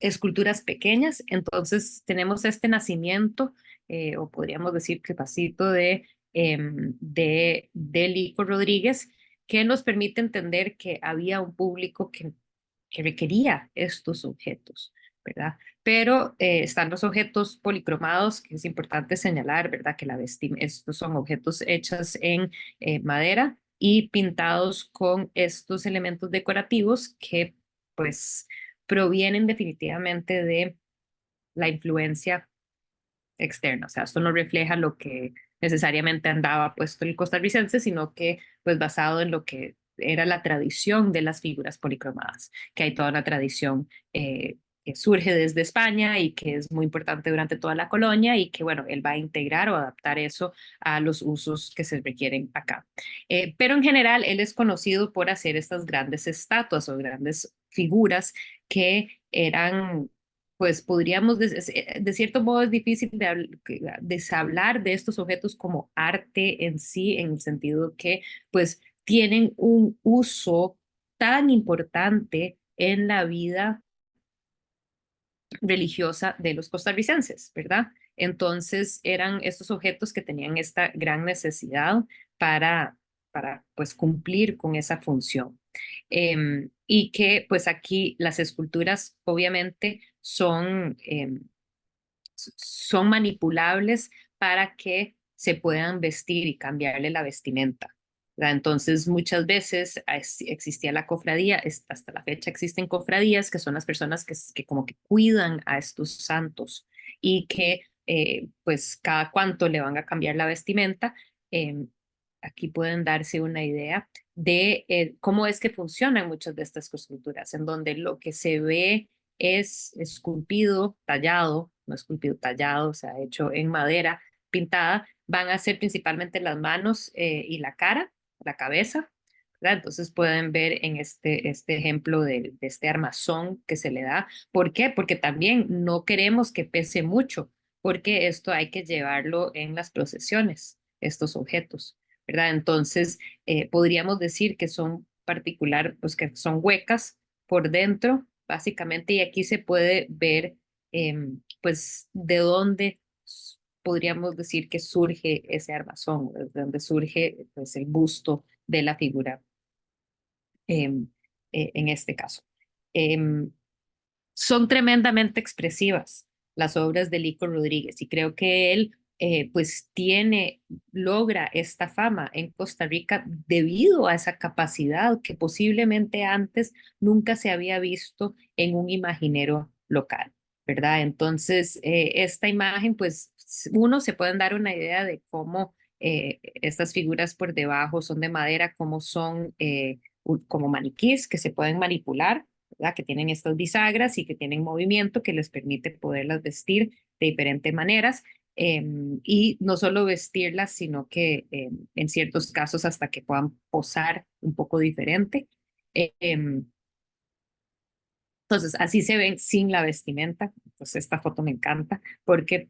esculturas pequeñas, entonces tenemos este nacimiento, o podríamos decir que pasito de Lico Rodríguez, que nos permite entender que había un público que requería estos objetos, ¿verdad? Pero están los objetos policromados, que es importante señalar, ¿verdad? Que estos son objetos hechos en madera y pintados con estos elementos decorativos que, pues, provienen definitivamente de la influencia externa. O sea, esto no refleja lo que necesariamente andaba puesto el costarricense, sino que pues basado en lo que era la tradición de las figuras policromadas, que hay toda una tradición que surge desde España y que es muy importante durante toda la colonia y que, bueno, él va a integrar o adaptar eso a los usos que se requieren acá. Pero en general, él es conocido por hacer estas grandes estatuas o grandes figuras que eran pues podríamos, de cierto modo es difícil deshablar de estos objetos como arte en sí, en el sentido que pues tienen un uso tan importante en la vida religiosa de los costarricenses, ¿verdad? Entonces eran estos objetos que tenían esta gran necesidad para pues cumplir con esa función. Y que pues aquí las esculturas obviamente son manipulables para que se puedan vestir y cambiarle la vestimenta, ¿verdad? Entonces, muchas veces existía la cofradía, hasta la fecha existen cofradías que son las personas que como que cuidan a estos santos y que pues cada cuánto le van a cambiar la vestimenta. Eh, Aquí pueden darse una idea de cómo es que funcionan muchas de estas esculturas, en donde lo que se ve es esculpido, tallado, no esculpido, tallado, o sea, hecho en madera, pintada, van a ser principalmente las manos y la cara, la cabeza, ¿verdad? Entonces pueden ver en este ejemplo de este armazón que se le da. ¿Por qué? Porque también no queremos que pese mucho, porque esto hay que llevarlo en las procesiones, estos objetos, ¿verdad? Entonces, podríamos decir que son particular, pues que son huecas por dentro, básicamente, y aquí se puede ver, pues, de dónde podríamos decir que surge ese armazón, de dónde surge, pues, el busto de la figura en este caso. Em, Son tremendamente expresivas las obras de Lico Rodríguez y creo que él pues logra esta fama en Costa Rica debido a esa capacidad que posiblemente antes nunca se había visto en un imaginero local, ¿verdad? Entonces, esta imagen, pues uno se pueden dar una idea de cómo estas figuras por debajo son de madera, cómo son como maniquís que se pueden manipular, ¿verdad? Que tienen estas bisagras y que tienen movimiento que les permite poderlas vestir de diferentes maneras. Y no solo vestirlas, sino que en ciertos casos hasta que puedan posar un poco diferente. Entonces, así se ven sin la vestimenta. Pues esta foto me encanta porque,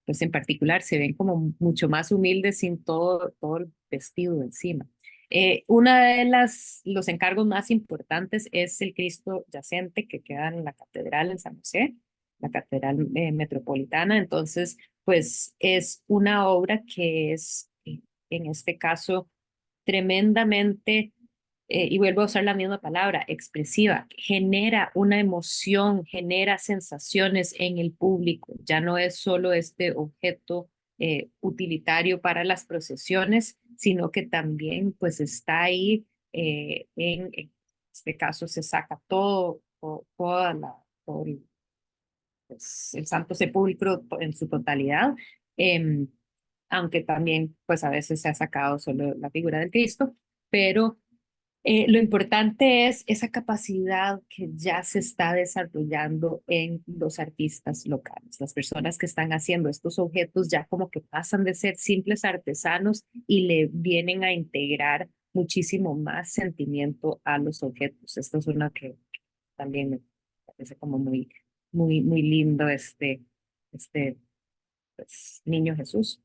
pues en particular, se ven como mucho más humildes sin todo el vestido encima. Una de los encargos más importantes es el Cristo yacente que queda en la catedral en San José, la catedral metropolitana. Entonces, pues es una obra que es, en este caso, tremendamente y vuelvo a usar la misma palabra, expresiva, genera una emoción, genera sensaciones en el público. Ya no es solo este objeto utilitario para las procesiones, sino que también pues está ahí, en este caso se saca todo pues, el Santo Sepulcro en su totalidad, em, aunque también pues a veces se ha sacado solo la figura del Cristo, pero lo importante es esa capacidad que ya se está desarrollando en los artistas locales. Las personas que están haciendo estos objetos ya como que pasan de ser simples artesanos y le vienen a integrar muchísimo más sentimiento a los objetos. Esto es una que también me parece como muy, muy, muy lindo este pues, niño Jesús.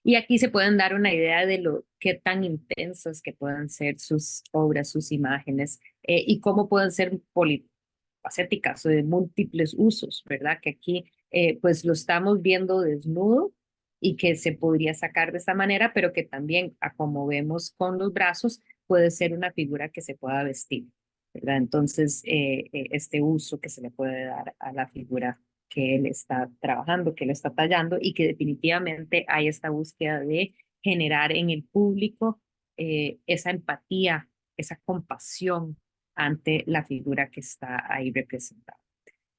Y aquí se pueden dar una idea de lo qué tan intensas que puedan ser sus obras, sus imágenes, y cómo pueden ser polifacéticas o de múltiples usos, ¿verdad? Que aquí pues lo estamos viendo desnudo y que se podría sacar de esta manera, pero que también, a como vemos con los brazos, puede ser una figura que se pueda vestir, ¿verdad? Entonces, este uso que se le puede dar a la figura que él está trabajando, que él está tallando y que definitivamente hay esta búsqueda de generar en el público esa empatía, esa compasión ante la figura que está ahí representada,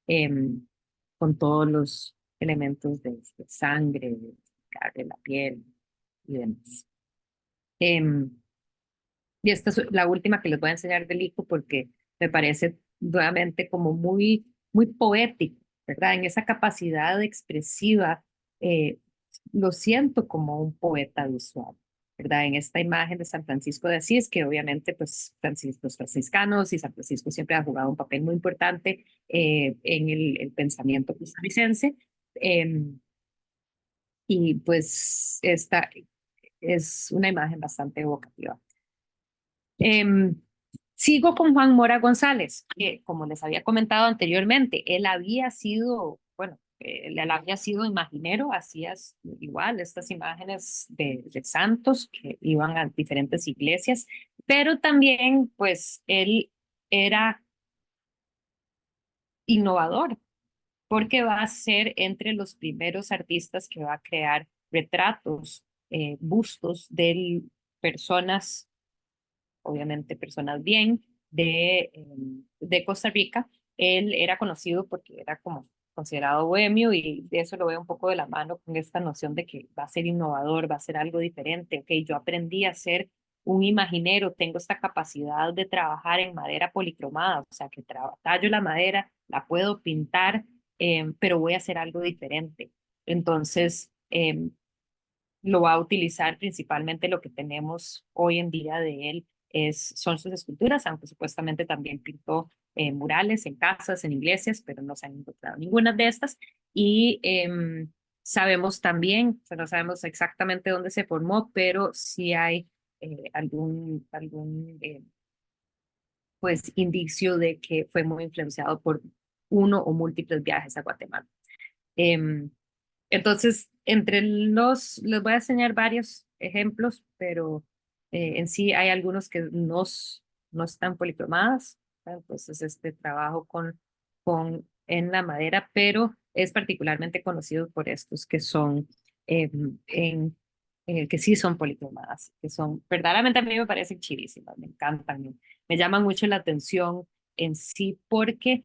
em, con todos los elementos de sangre, de carne, la piel y demás. Em, y esta es la última que les voy a enseñar del Ico porque me parece nuevamente como muy, muy poético, ¿verdad? En esa capacidad expresiva, eh, lo siento como un poeta visual, ¿verdad? En esta imagen de San Francisco de Asís, que obviamente pues los franciscanos y San Francisco siempre ha jugado un papel muy importante en el pensamiento costarricense. Y pues esta es una imagen bastante evocativa. Em, Sigo con Juan Mora González, que como les había comentado anteriormente, él había sido, bueno, él había sido imaginero, hacía igual estas imágenes de santos que iban a diferentes iglesias, pero también pues él era innovador, porque va a ser entre los primeros artistas que va a crear retratos, bustos de personas, obviamente personas bien, de Costa Rica. Él era conocido porque era como considerado bohemio y de eso lo veo un poco de la mano con esta noción de que va a ser innovador, va a ser algo diferente. Ok, yo aprendí a ser un imaginero, tengo esta capacidad de trabajar en madera policromada, o sea que tallo la madera, la puedo pintar, pero voy a hacer algo diferente. Entonces, lo va a utilizar principalmente lo que tenemos hoy en día de él son sus esculturas, aunque supuestamente también pintó murales en casas, en iglesias, pero no se han encontrado ninguna de estas. Y sabemos también, o sea, no sabemos exactamente dónde se formó, pero sí hay algún pues indicio de que fue muy influenciado por uno o múltiples viajes a Guatemala. Em, entonces, les voy a enseñar varios ejemplos, pero en sí hay algunos que no están policromadas, ¿verdad? Entonces, este trabajo en la madera, pero es particularmente conocido por estos que son, eh, que sí son policromadas, que son, verdaderamente a mí me parecen chidísimas, me encantan, me llaman mucho la atención en sí, porque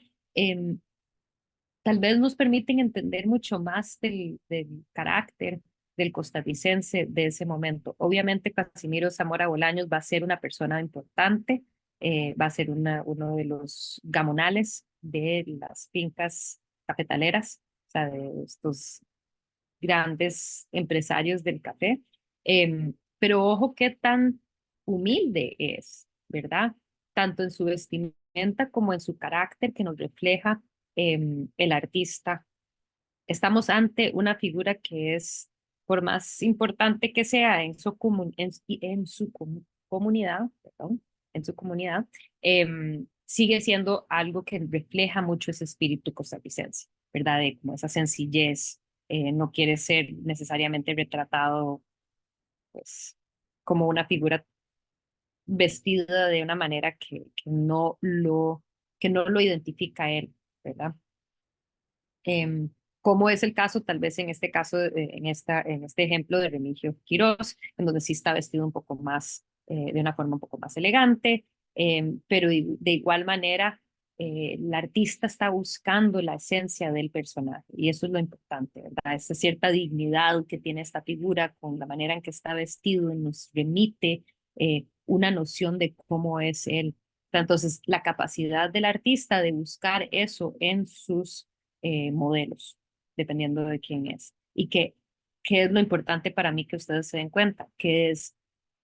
tal vez nos permiten entender mucho más del carácter del costarricense de ese momento. Obviamente, Casimiro Zamora Bolaños va a ser una persona importante, va a ser uno de los gamonales de las fincas cafetaleras, o sea, de estos grandes empresarios del café. Pero ojo qué tan humilde es, ¿verdad? Tanto en su vestimenta como en su carácter que nos refleja el artista. Estamos ante una figura que es, por más importante que sea comunidad, perdón, en su comunidad, sigue siendo algo que refleja mucho ese espíritu costarricense, ¿verdad? De como esa sencillez, no quiere ser necesariamente retratado, pues, como una figura vestida de una manera que no lo identifica a él, ¿verdad? Como es el caso, tal vez en este caso, en este ejemplo de Remigio Quirós, en donde sí está vestido un poco más, de una forma un poco más elegante, pero de igual manera, el artista está buscando la esencia del personaje, y eso es lo importante, ¿verdad? Esa cierta dignidad que tiene esta figura con la manera en que está vestido nos remite una noción de cómo es él. Entonces, la capacidad del artista de buscar eso en sus modelos, dependiendo de quién es. Y qué es lo importante para mí que ustedes se den cuenta, que es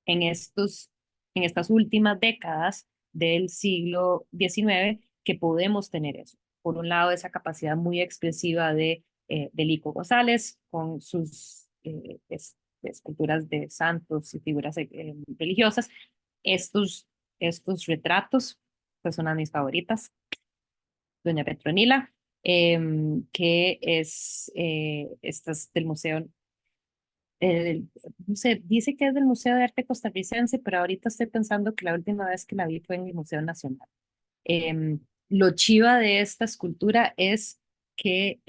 en, en estas últimas décadas del siglo XIX que podemos tener eso. por un lado, esa capacidad muy expresiva de Lico González con sus esculturas de santos y figuras religiosas. Estos retratos, pues una de mis favoritas, Doña Petronila, que es estas del Museo, no sé, dice que es del Museo de Arte Costarricense, pero ahorita estoy pensando que la última vez que la vi fue en el Museo Nacional. Em, lo chiva de esta escultura es que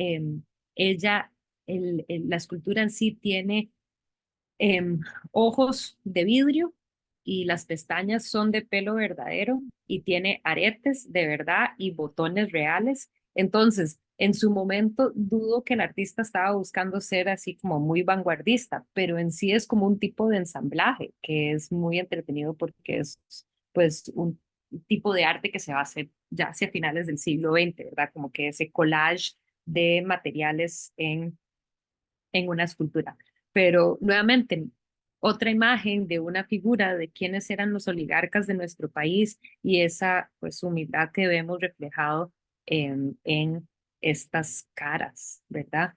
ella, la escultura en sí tiene ojos de vidrio y las pestañas son de pelo verdadero y tiene aretes de verdad y botones reales. Entonces, en su momento dudo que el artista estaba buscando ser así como muy vanguardista, pero en sí es como un tipo de ensamblaje que es muy entretenido porque es pues un tipo de arte que se va a hacer ya hacia finales del siglo XX, ¿verdad? Como que ese collage de materiales en una escultura. Pero nuevamente, otra imagen de una figura de quiénes eran los oligarcas de nuestro país y esa pues humildad que vemos reflejado en estas caras, ¿verdad?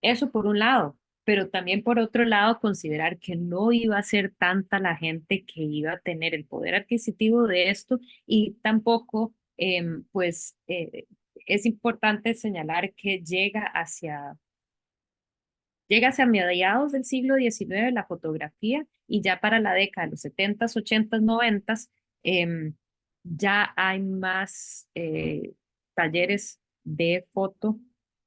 Eso por un lado, pero también por otro lado considerar que no iba a ser tanta la gente que iba a tener el poder adquisitivo de esto y tampoco es importante señalar que llega hacia mediados del siglo XIX la fotografía y ya para la década de los 70s, 80s, 90s, ya hay más talleres de foto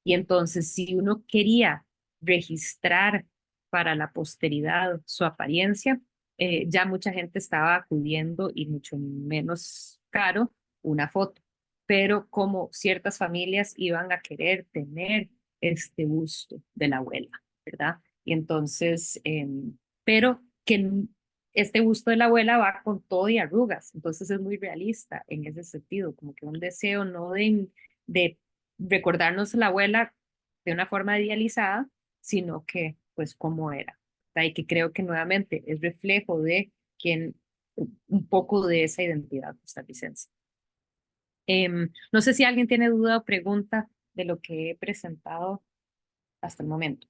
y entonces si uno quería registrar para la posteridad su apariencia, ya mucha gente estaba acudiendo y mucho menos caro una foto. Pero como ciertas familias iban a querer tener este busto de la abuela, ¿verdad? Y entonces, pero que este busto de la abuela va con todo y arrugas, entonces es muy realista en ese sentido, como que un deseo no de recordarnos a la abuela de una forma idealizada, sino que pues cómo era, ¿verdad? Y que creo que nuevamente es reflejo de quien, un poco de esa identidad costarricense. No sé si alguien tiene duda o pregunta de lo que he presentado hasta el momento.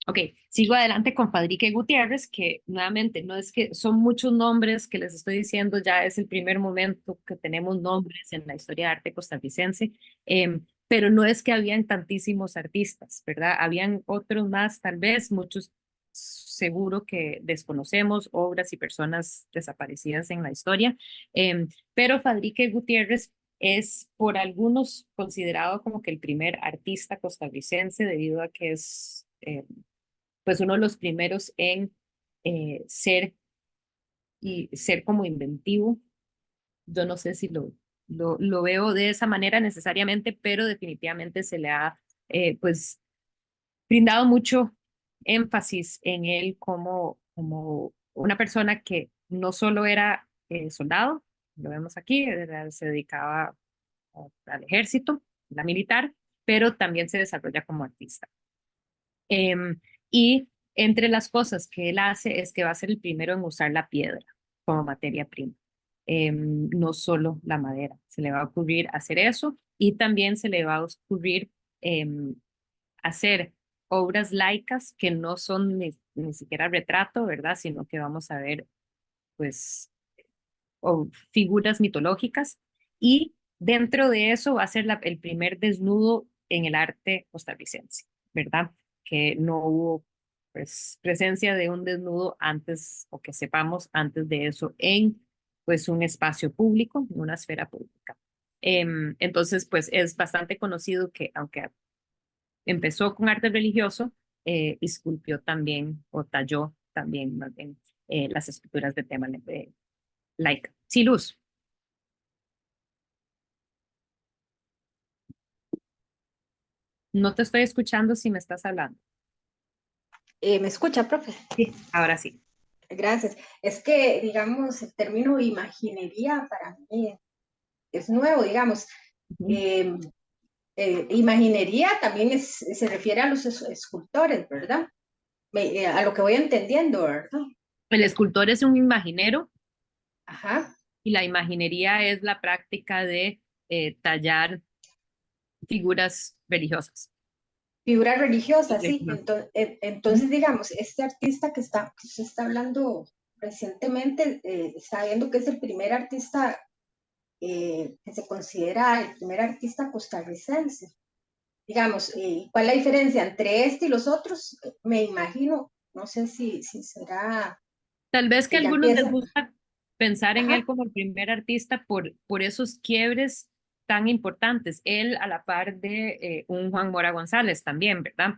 Ok, sigo adelante con Fadrique Gutiérrez, que nuevamente no es que son muchos nombres que les estoy diciendo, ya es el primer momento que tenemos nombres en la historia de arte costarricense, pero no es que habían tantísimos artistas, ¿verdad? Habían otros más, tal vez, muchos seguro que desconocemos, obras y personas desaparecidas en la historia, pero Fadrique Gutiérrez es por algunos considerado como que el primer artista costarricense debido a que es pues uno de los primeros en ser como inventivo. Yo no sé si lo veo de esa manera necesariamente, pero definitivamente se le ha pues brindado mucho énfasis en él como una persona que no solo era soldado, lo vemos aquí, se dedicaba al ejército, la militar, pero también se desarrolla como artista. Y entre las cosas que él hace es que va a ser el primero en usar la piedra como materia prima, no solo la madera. Se le va a ocurrir hacer eso y también se le va a ocurrir hacer obras laicas que no son ni siquiera retrato, ¿verdad? Sino que vamos a ver, pues, o figuras mitológicas. Y dentro de eso va a ser el primer desnudo en el arte costarricense, ¿verdad? Que no hubo pues, presencia de un desnudo antes, o que sepamos antes de eso, en pues un espacio público, en una esfera pública. Entonces, pues es bastante conocido que aunque empezó con arte religioso, esculpió también o talló también más bien las esculturas de tema laica. Sí, Luz. No te estoy escuchando si me estás hablando. ¿Me escucha, profe? Sí, ahora sí. Gracias. Es que, digamos, el término imaginería para mí es nuevo, digamos. Uh-huh. Imaginería también se refiere a los escultores, ¿verdad? A lo que voy entendiendo, ¿verdad? El escultor es un imaginero. Ajá. Y la imaginería es la práctica de tallar figuras religiosas. Figura religiosa, sí. Religiosas. Entonces, digamos, este artista que usted está hablando recientemente, está viendo que es el primer artista que se considera el primer artista costarricense. Digamos, ¿cuál es la diferencia entre este y los otros? Me imagino, no sé si será Tal vez que a que ya algunos les empieza. gusta pensar en él Ajá, como el primer artista por esos quiebres tan importantes. Él a la par de un Juan Mora González también, ¿verdad?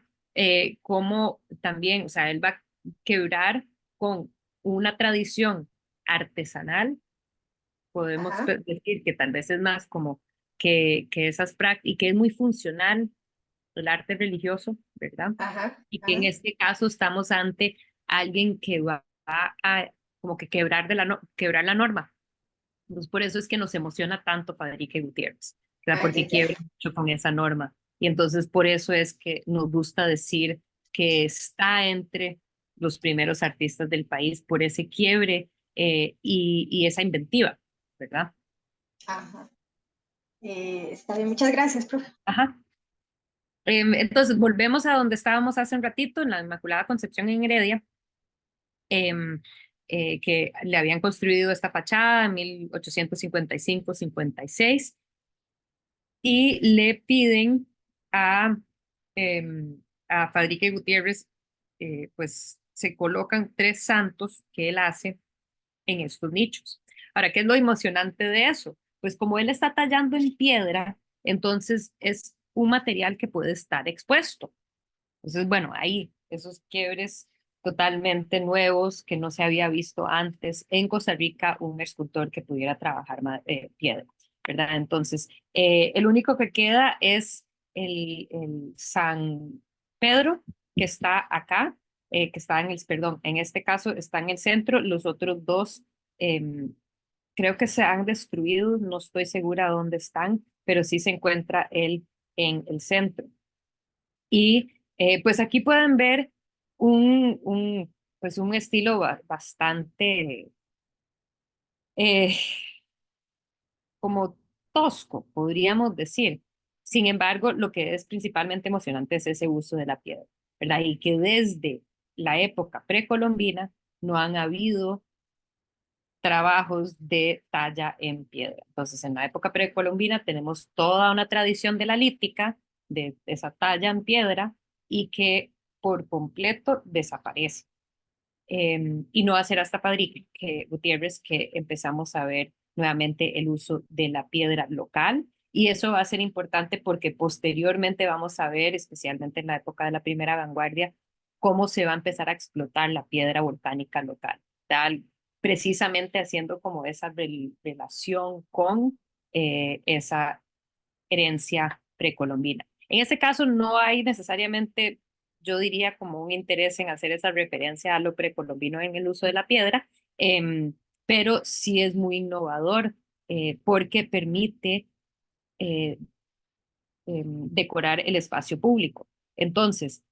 Como también, o sea, él va a quebrar con una tradición artesanal, podemos ajá, decir que tal vez es más como que esas prácticas, y que es muy funcional el arte religioso, ¿verdad? ajá, Y que en ajá, este caso estamos ante alguien que va a como que quebrar la norma. Entonces, por eso es que nos emociona tanto Faderique Gutiérrez, ¿verdad? ah, ya, Porque ya, quiebra mucho con esa norma. Y entonces por eso es que nos gusta decir que está entre los primeros artistas del país por ese quiebre y esa inventiva, ¿verdad? ajá. Está bien, muchas gracias, profe. Ajá. Entonces, volvemos a donde estábamos hace un ratito, en la Inmaculada Concepción en Heredia, que le habían construido esta fachada en 1855-56 y le piden a, a Fadrique Gutiérrez, pues se colocan 3 santos que él hace en estos nichos. Ahora, ¿qué es lo emocionante de eso? Pues como él está tallando en piedra, entonces es un material que puede estar expuesto. Entonces, bueno, ahí esos quiebres totalmente nuevos que no se había visto antes en Costa Rica, un escultor que pudiera trabajar piedra, ¿verdad? Entonces, el único que queda es el San Pedro, que está acá, que está en el, perdón, en este caso está en el centro, los otros dos creo que se han destruido, no estoy segura dónde están, pero sí se encuentra él en el centro. Y pues aquí pueden ver pues un estilo bastante eh, como tosco, podríamos decir. Sin embargo, lo que es principalmente emocionante es ese uso de la piedra, ¿verdad? Y que desde la época precolombina no han habido trabajos de talla en piedra. Entonces, en la época precolombina tenemos toda una tradición de la lítica, de esa talla en piedra, y que por completo desaparece. Y no va a ser hasta Gutiérrez que empezamos a ver nuevamente el uso de la piedra local. Y eso va a ser importante porque posteriormente vamos a ver, especialmente en la época de la primera vanguardia, cómo se va a empezar a explotar la piedra volcánica local, tal, precisamente haciendo como esa relación con esa herencia precolombina. En este caso no hay necesariamente, yo diría, como un interés en hacer esa referencia a lo precolombino en el uso de la piedra, pero sí es muy innovador porque permite eh, decorar el espacio público. Entonces,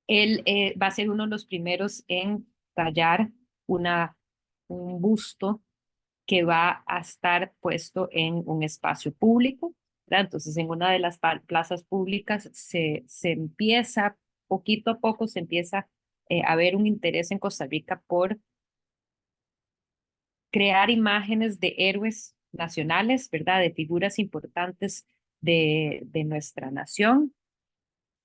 él va a ser uno de los primeros en tallar un busto que va a estar puesto en un espacio público, ¿verdad? Entonces, en una de las plazas públicas se empieza, poquito a poco, se empieza a ver un interés en Costa Rica por crear imágenes de héroes nacionales, ¿verdad? De figuras importantes de nuestra nación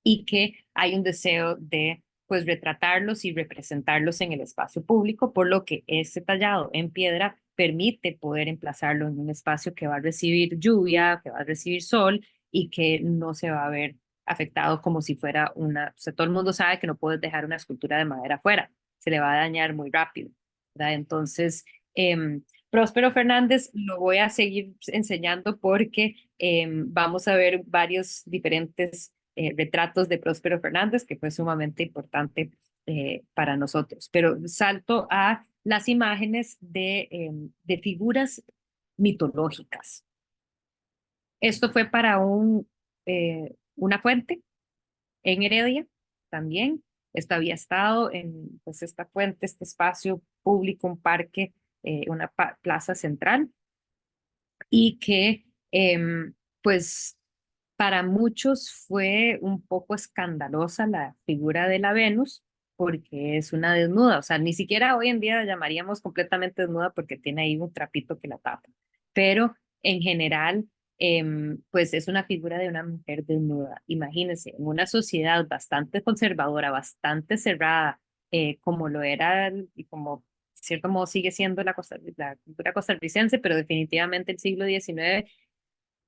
y que hay un deseo de pues retratarlos y representarlos en el espacio público, por lo que este tallado en piedra permite poder emplazarlo en un espacio que va a recibir lluvia, que va a recibir sol y que no se va a ver afectado como si fuera una, o sea, todo el mundo sabe que no puedes dejar una escultura de madera afuera, se le va a dañar muy rápido, ¿verdad? Entonces, Próspero Fernández lo voy a seguir enseñando porque vamos a ver varios diferentes retratos de Próspero Fernández, que fue sumamente importante para nosotros. Pero salto a las imágenes de figuras mitológicas. Esto fue para una fuente en Heredia también. Esto había estado en pues, esta fuente, este espacio público, un parque una plaza central y que pues para muchos fue un poco escandalosa la figura de la Venus porque es una desnuda, o sea, ni siquiera hoy en día la llamaríamos completamente desnuda porque tiene ahí un trapito que la tapa, pero en general, pues es una figura de una mujer desnuda. Imagínense, en una sociedad bastante conservadora, bastante cerrada, como lo era y como de cierto modo sigue siendo la cultura costarricense, pero definitivamente el siglo XIX,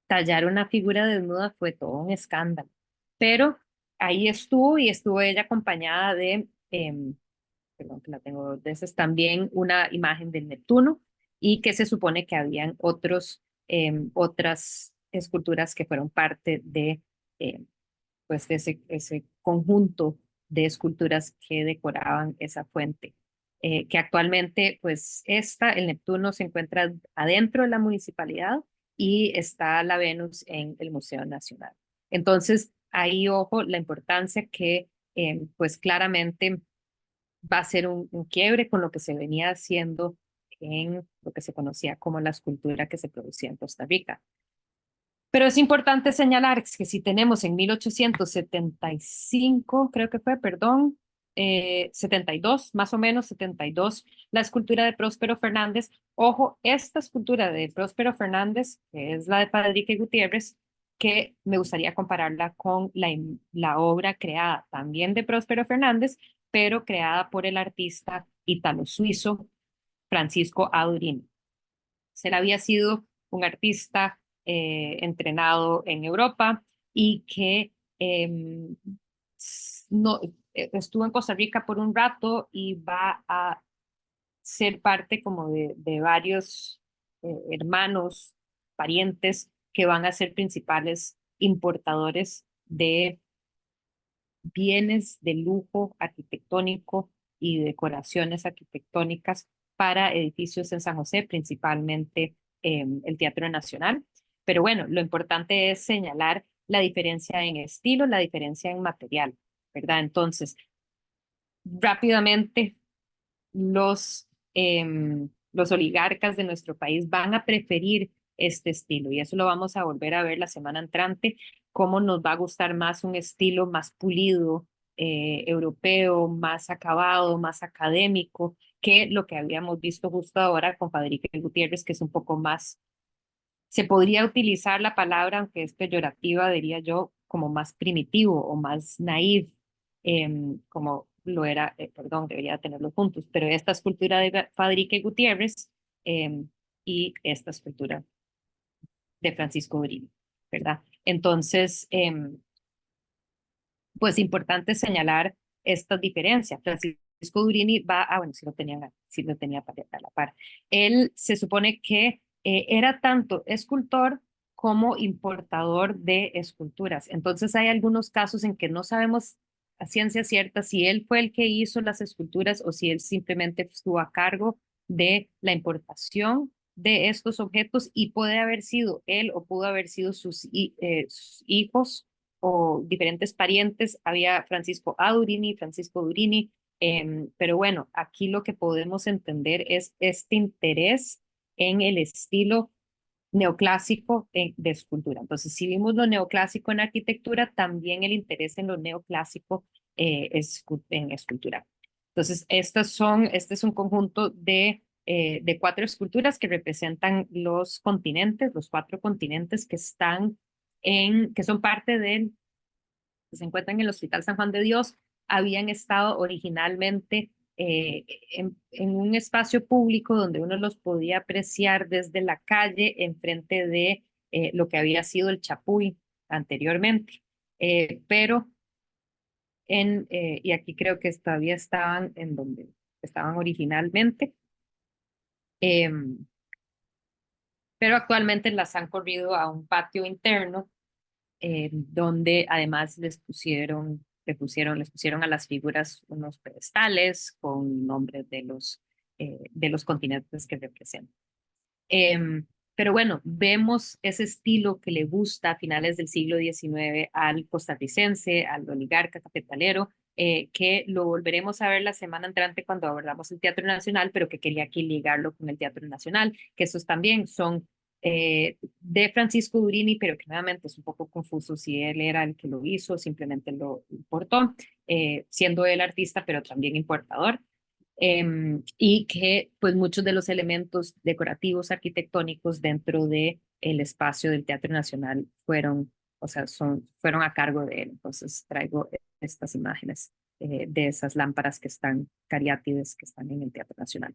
tallar una figura desnuda fue todo un escándalo. Pero ahí estuvo y estuvo ella acompañada de, perdón que la tengo dos veces, también una imagen del Neptuno y que se supone que habían otras esculturas que fueron parte de pues ese conjunto de esculturas que decoraban esa fuente. Que actualmente, pues el Neptuno se encuentra adentro de la municipalidad y está la Venus en el Museo Nacional. Entonces, ahí, ojo, la importancia que, pues claramente va a ser un quiebre con lo que se venía haciendo en lo que se conocía como la escultura que se producía en Costa Rica. Pero es importante señalar que si tenemos en 1875, creo que fue, perdón, 72, más o menos 72, la escultura de Próspero Fernández. Ojo, esta escultura de Próspero Fernández, que es la de Fadrique Gutiérrez, que me gustaría compararla con la obra creada también de Próspero Fernández, pero creada por el artista italo-suizo Francisco Adurini. Él había sido un artista entrenado en Europa y que no, estuvo en Costa Rica por un rato y va a ser parte como de varios hermanos, parientes que van a ser principales importadores de bienes de lujo arquitectónico y decoraciones arquitectónicas para edificios en San José, principalmente el Teatro Nacional. Pero bueno, lo importante es señalar la diferencia en estilo, la diferencia en material, ¿verdad? Entonces, rápidamente, los oligarcas de nuestro país van a preferir este estilo y eso lo vamos a volver a ver la semana entrante, cómo nos va a gustar más un estilo más pulido, europeo, más acabado, más académico, que lo que habíamos visto justo ahora con Fadrique Gutiérrez, que es un poco más, se podría utilizar la palabra, aunque es peyorativa, diría yo, como más primitivo o más naif, como lo era, perdón, debería tenerlos juntos, pero esta escultura de Fadrique Gutiérrez y esta escultura de Francisco Urini, ¿verdad? Entonces, pues importante señalar estas diferencias. Francisco Durini bueno, sí lo tenía a la par. Él se supone que era tanto escultor como importador de esculturas. Entonces hay algunos casos en que no sabemos a ciencia cierta si él fue el que hizo las esculturas o si él simplemente estuvo a cargo de la importación de estos objetos y puede haber sido él o pudo haber sido sus hijos o diferentes parientes. Había Francisco Adurini, Francisco Durini, pero bueno, aquí lo que podemos entender es este interés en el estilo neoclásico de escultura. Entonces, si vimos lo neoclásico en arquitectura, también el interés en lo neoclásico en escultura. Entonces, este es un conjunto de 4 esculturas que representan los continentes, los 4 continentes que están que son parte que se encuentran en el Hospital San Juan de Dios, habían estado originalmente en un espacio público donde uno los podía apreciar desde la calle enfrente de lo que había sido el Chapuy anteriormente. Pero y aquí creo que todavía estaban en donde estaban originalmente, pero actualmente las han corrido a un patio interno donde además les pusieron a las figuras unos pedestales con nombres de los continentes que representan. Pero bueno, vemos ese estilo que le gusta a finales del siglo XIX al costarricense, al oligarca cafetalero, que lo volveremos a ver la semana entrante cuando abordamos el Teatro Nacional, pero que quería aquí ligarlo con el Teatro Nacional, que esos también son de Francisco Durini, pero que nuevamente es un poco confuso si él era el que lo hizo, simplemente lo importó, siendo él artista, pero también importador. Y que pues muchos de los elementos decorativos arquitectónicos dentro de el espacio del Teatro Nacional fueron, o sea, fueron a cargo de él. Entonces traigo estas imágenes de esas lámparas que están cariátides que están en el Teatro Nacional.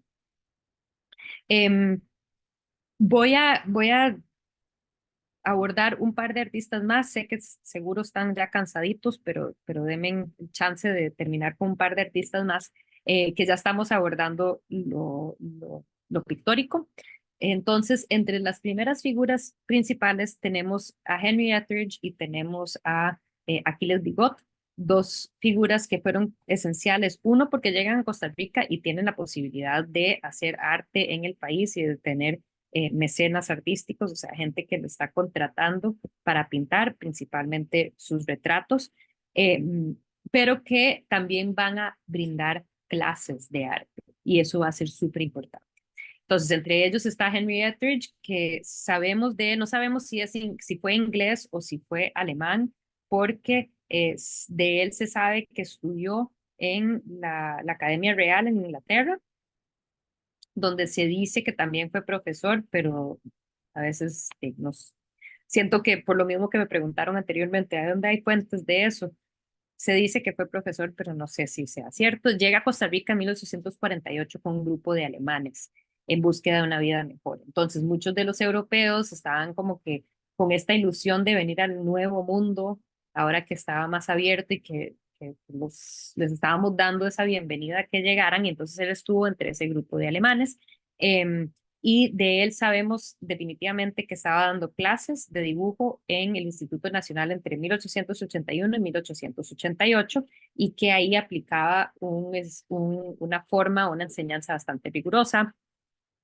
Voy a abordar un par de artistas más. Sé que seguro están ya cansaditos, pero denme chance de terminar con un par de artistas más que ya estamos abordando lo pictórico. Entonces, entre las primeras figuras principales tenemos a Henry Etheridge y tenemos a Aquiles Bigot, dos figuras que fueron esenciales. Uno, porque llegan a Costa Rica y tienen la posibilidad de hacer arte en el país y de tener mecenas artísticos, o sea, gente que lo está contratando para pintar principalmente sus retratos, eh, pero que también van a brindar clases de arte y eso va a ser súper importante. Entonces, entre ellos está Henry Etheridge, que sabemos no sabemos si fue inglés o si fue alemán, porque de él se sabe que estudió en la Academia Real en Inglaterra, donde se dice que también fue profesor, pero a veces siento que por lo mismo que me preguntaron anteriormente, ¿a dónde hay fuentes de eso? Se dice que fue profesor, pero no sé si sea cierto. Llega a Costa Rica en 1848 con un grupo de alemanes en búsqueda de una vida mejor. Entonces, muchos de los europeos estaban como que con esta ilusión de venir al nuevo mundo, ahora que estaba más abierto y que les estábamos dando esa bienvenida a que llegaran, y entonces él estuvo entre ese grupo de alemanes. Y de él sabemos definitivamente que estaba dando clases de dibujo en el Instituto Nacional entre 1881 y 1888 y que ahí aplicaba una forma, una enseñanza bastante rigurosa,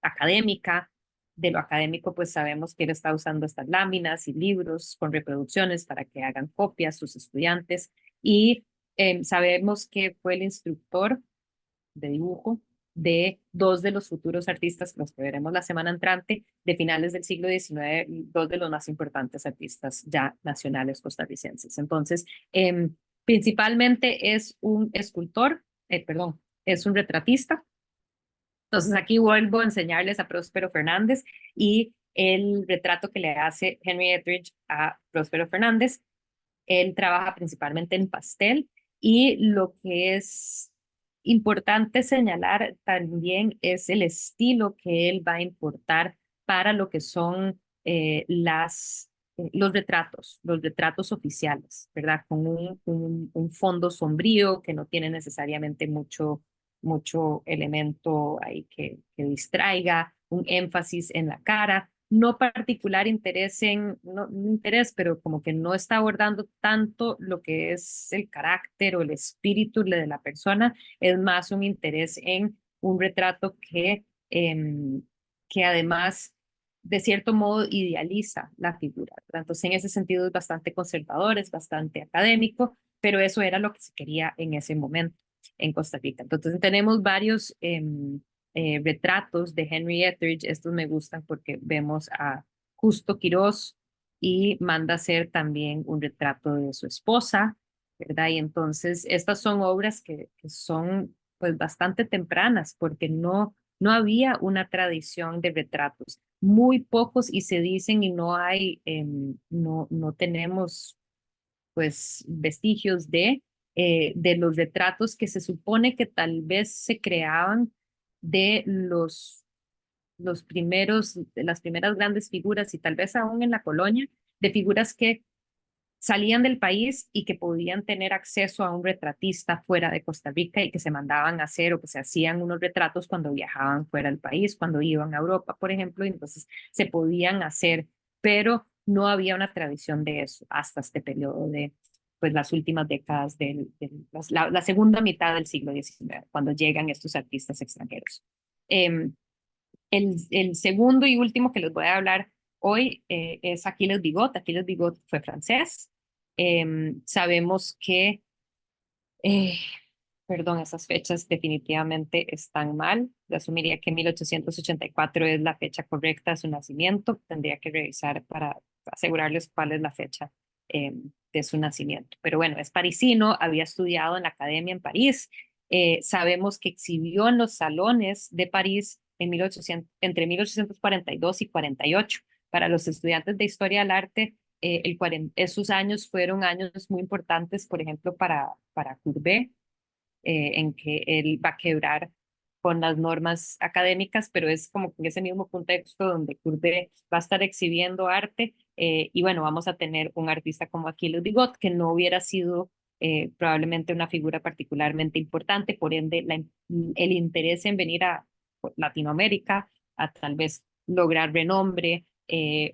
académica. De lo académico, pues sabemos que él está usando estas láminas y libros con reproducciones para que hagan copias sus estudiantes y sabemos que fue el instructor de dibujo de dos de los futuros artistas, los que veremos la semana entrante, de finales del siglo XIX, dos de los más importantes artistas ya nacionales costarricenses. Entonces, principalmente es un escultor, perdón, es un retratista. Entonces, aquí vuelvo a enseñarles a Próspero Fernández y el retrato que le hace Henry Etheridge a Próspero Fernández. Él trabaja principalmente en pastel y lo que es importante señalar también es el estilo que él va a importar para lo que son los retratos oficiales, ¿verdad? Con un fondo sombrío que no tiene necesariamente mucho elemento ahí que distraiga, un énfasis en la cara, no particular interés no interés, pero como que no está abordando tanto lo que es el carácter o el espíritu de la persona, es más un interés en un retrato que además de cierto modo idealiza la figura, ¿verdad? Entonces en ese sentido es bastante conservador, es bastante académico, pero eso era lo que se quería en ese momento en Costa Rica. Entonces tenemos varios retratos de Henry Etheridge. Estos me gustan porque vemos a Justo Quirós y manda hacer también un retrato de su esposa, ¿verdad? Y entonces estas son obras que son pues bastante tempranas porque no había una tradición de retratos. Muy pocos y se dicen y no hay, no tenemos pues vestigios de los retratos que se supone que tal vez se creaban de de las primeras grandes figuras y tal vez aún en la colonia, de figuras que salían del país y que podían tener acceso a un retratista fuera de Costa Rica y que se mandaban a hacer o que se hacían unos retratos cuando viajaban fuera del país, cuando iban a Europa, por ejemplo, y entonces se podían hacer, pero no había una tradición de eso hasta este periodo de pues las últimas décadas la segunda mitad del siglo XIX, cuando llegan estos artistas extranjeros. El segundo y último que les voy a hablar hoy es Aquiles Bigot. Aquiles Bigot fue francés. Sabemos que Eh, Perdón, esas fechas definitivamente están mal. Yo asumiría que 1884 es la fecha correcta de su nacimiento. Tendría que revisar para asegurarles cuál es la fecha de su nacimiento. Pero bueno, es parisino, había estudiado en la academia en París. Sabemos que exhibió en los salones de París en 1800, entre 1842 y 48. Para los estudiantes de historia del arte, esos años fueron años muy importantes, por ejemplo, para Courbet, en que él va a quebrar con las normas académicas, pero es como que en ese mismo contexto donde Courbet va a estar exhibiendo arte, y bueno, vamos a tener un artista como Achilles Bigot, que no hubiera sido probablemente una figura particularmente importante, por ende el interés en venir a Latinoamérica a tal vez lograr renombre,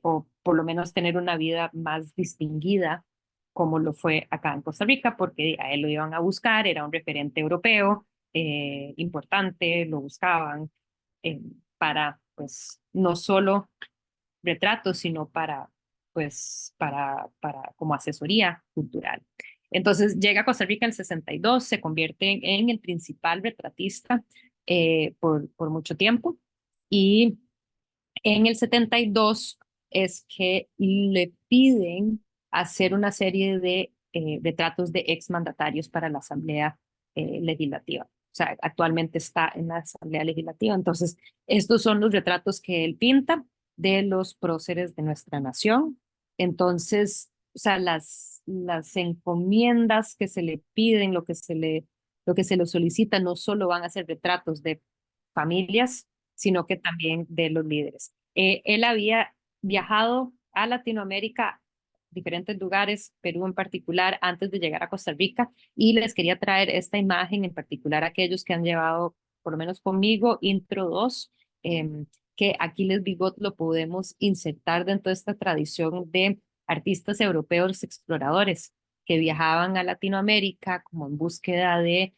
o por lo menos tener una vida más distinguida como lo fue acá en Costa Rica, porque a él lo iban a buscar, era un referente europeo importante, lo buscaban para, pues, no solo retratos, sino para, pues, como asesoría cultural. Entonces llega a Costa Rica en el 62, se convierte en el principal retratista por mucho tiempo, y en el 72 es que le piden hacer una serie de retratos de exmandatarios para la Asamblea Legislativa. O sea, actualmente está en la Asamblea Legislativa. Entonces, estos son los retratos que él pinta de los próceres de nuestra nación. Entonces, o sea, las encomiendas que se le piden, lo que se le solicita, no solo van a ser retratos de familias, sino que también de los líderes. Él había viajado a Latinoamérica, diferentes lugares, Perú en particular, antes de llegar a Costa Rica, y les quería traer esta imagen, en particular a aquellos que han llevado, por lo menos conmigo, Intro 2, que Aquiles Bigot lo podemos insertar dentro de esta tradición de artistas europeos exploradores que viajaban a Latinoamérica como en búsqueda de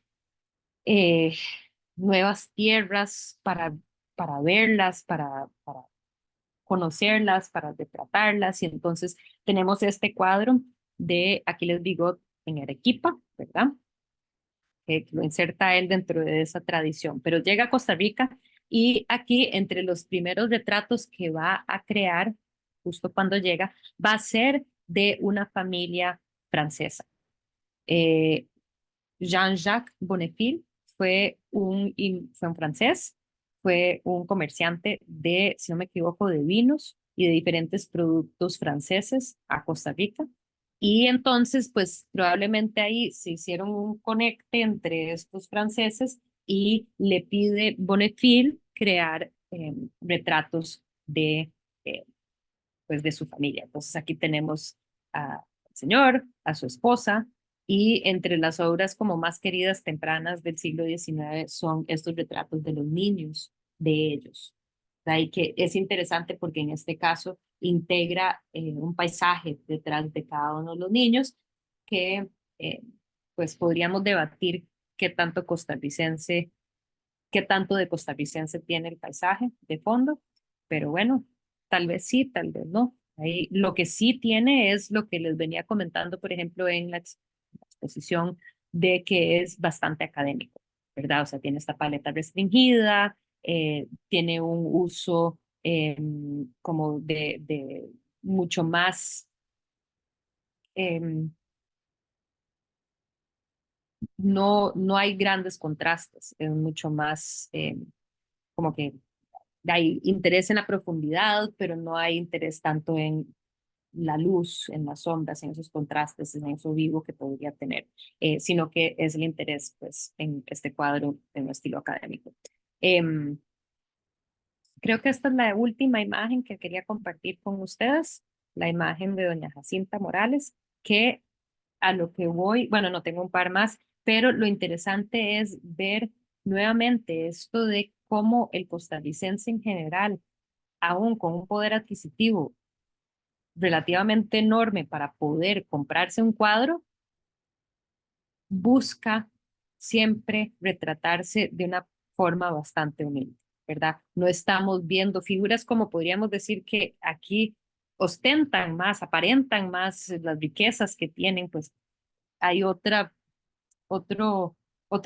eh, nuevas tierras para verlas, para conocerlas, para retratarlas. Y entonces tenemos este cuadro de Aquiles Bigot en Arequipa, ¿verdad? Que lo inserta él dentro de esa tradición. Pero llega a Costa Rica y aquí, entre los primeros retratos que va a crear, justo cuando llega, va a ser de una familia francesa. Eh, Jean-Jacques Bonnefil fue un francés, fue un comerciante de, si no me equivoco, de vinos y de diferentes productos franceses a Costa Rica. Y entonces, pues probablemente ahí se hicieron un conecte entre estos franceses y le pide Bonnefil crear retratos eh, pues, de su familia. Entonces aquí tenemos al señor, a su esposa, y entre las obras como más queridas tempranas del siglo XIX son estos retratos de los niños de ellos. Y que es interesante porque en este caso integra un paisaje detrás de cada uno de los niños que eh, pues podríamos debatir qué tanto costarricense, qué tanto de costarricense tiene el paisaje de fondo, pero bueno, tal vez sí, tal vez no. Ahí, lo que sí tiene es lo que les venía comentando, por ejemplo, en la exposición, de que es bastante académico, ¿verdad? O sea, tiene esta paleta restringida, tiene un uso como de mucho más, em, no hay grandes contrastes, es mucho más como que hay interés en la profundidad, pero no hay interés tanto en la luz, en las sombras, en esos contrastes, en eso vivo que podría tener, sino que es el interés pues, en este cuadro de un estilo académico. Em, Creo que esta es la última imagen que quería compartir con ustedes, la imagen de doña Jacinta Morales, que a lo que voy, bueno, no tengo un par más, pero lo interesante es ver nuevamente esto de cómo el costarricense en general, aún con un poder adquisitivo relativamente enorme para poder comprarse un cuadro, busca siempre retratarse de una forma bastante humilde, ¿verdad? No estamos viendo figuras como podríamos decir que aquí ostentan más, aparentan más las riquezas que tienen, pues hay otra otro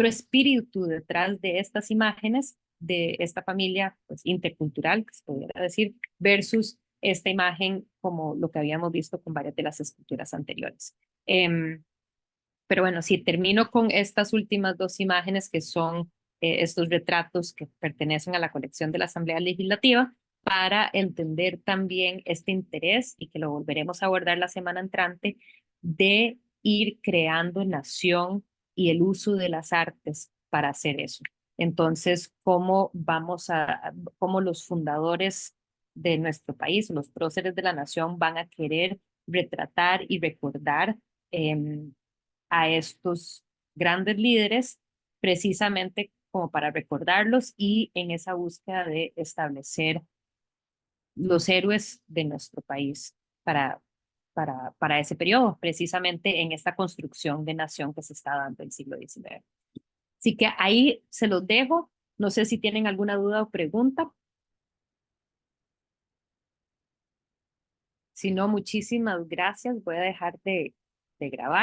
espíritu detrás de estas imágenes de esta familia pues, intercultural, que se pudiera decir, versus esta imagen como lo que habíamos visto con varias de las esculturas anteriores. Pero bueno, sí, termino con estas últimas dos imágenes que son estos retratos que pertenecen a la colección de la Asamblea Legislativa para entender también este interés, y que lo volveremos a abordar la semana entrante, de ir creando nación y el uso de las artes para hacer eso. Entonces, cómo los fundadores de nuestro país, los próceres de la nación, van a querer retratar y recordar a estos grandes líderes, precisamente como para recordarlos y en esa búsqueda de establecer los héroes de nuestro país para ese periodo, precisamente en esta construcción de nación que se está dando en el siglo XIX. Así que ahí se los dejo. No sé si tienen alguna duda o pregunta. Si no, muchísimas gracias. Voy a dejar de grabar.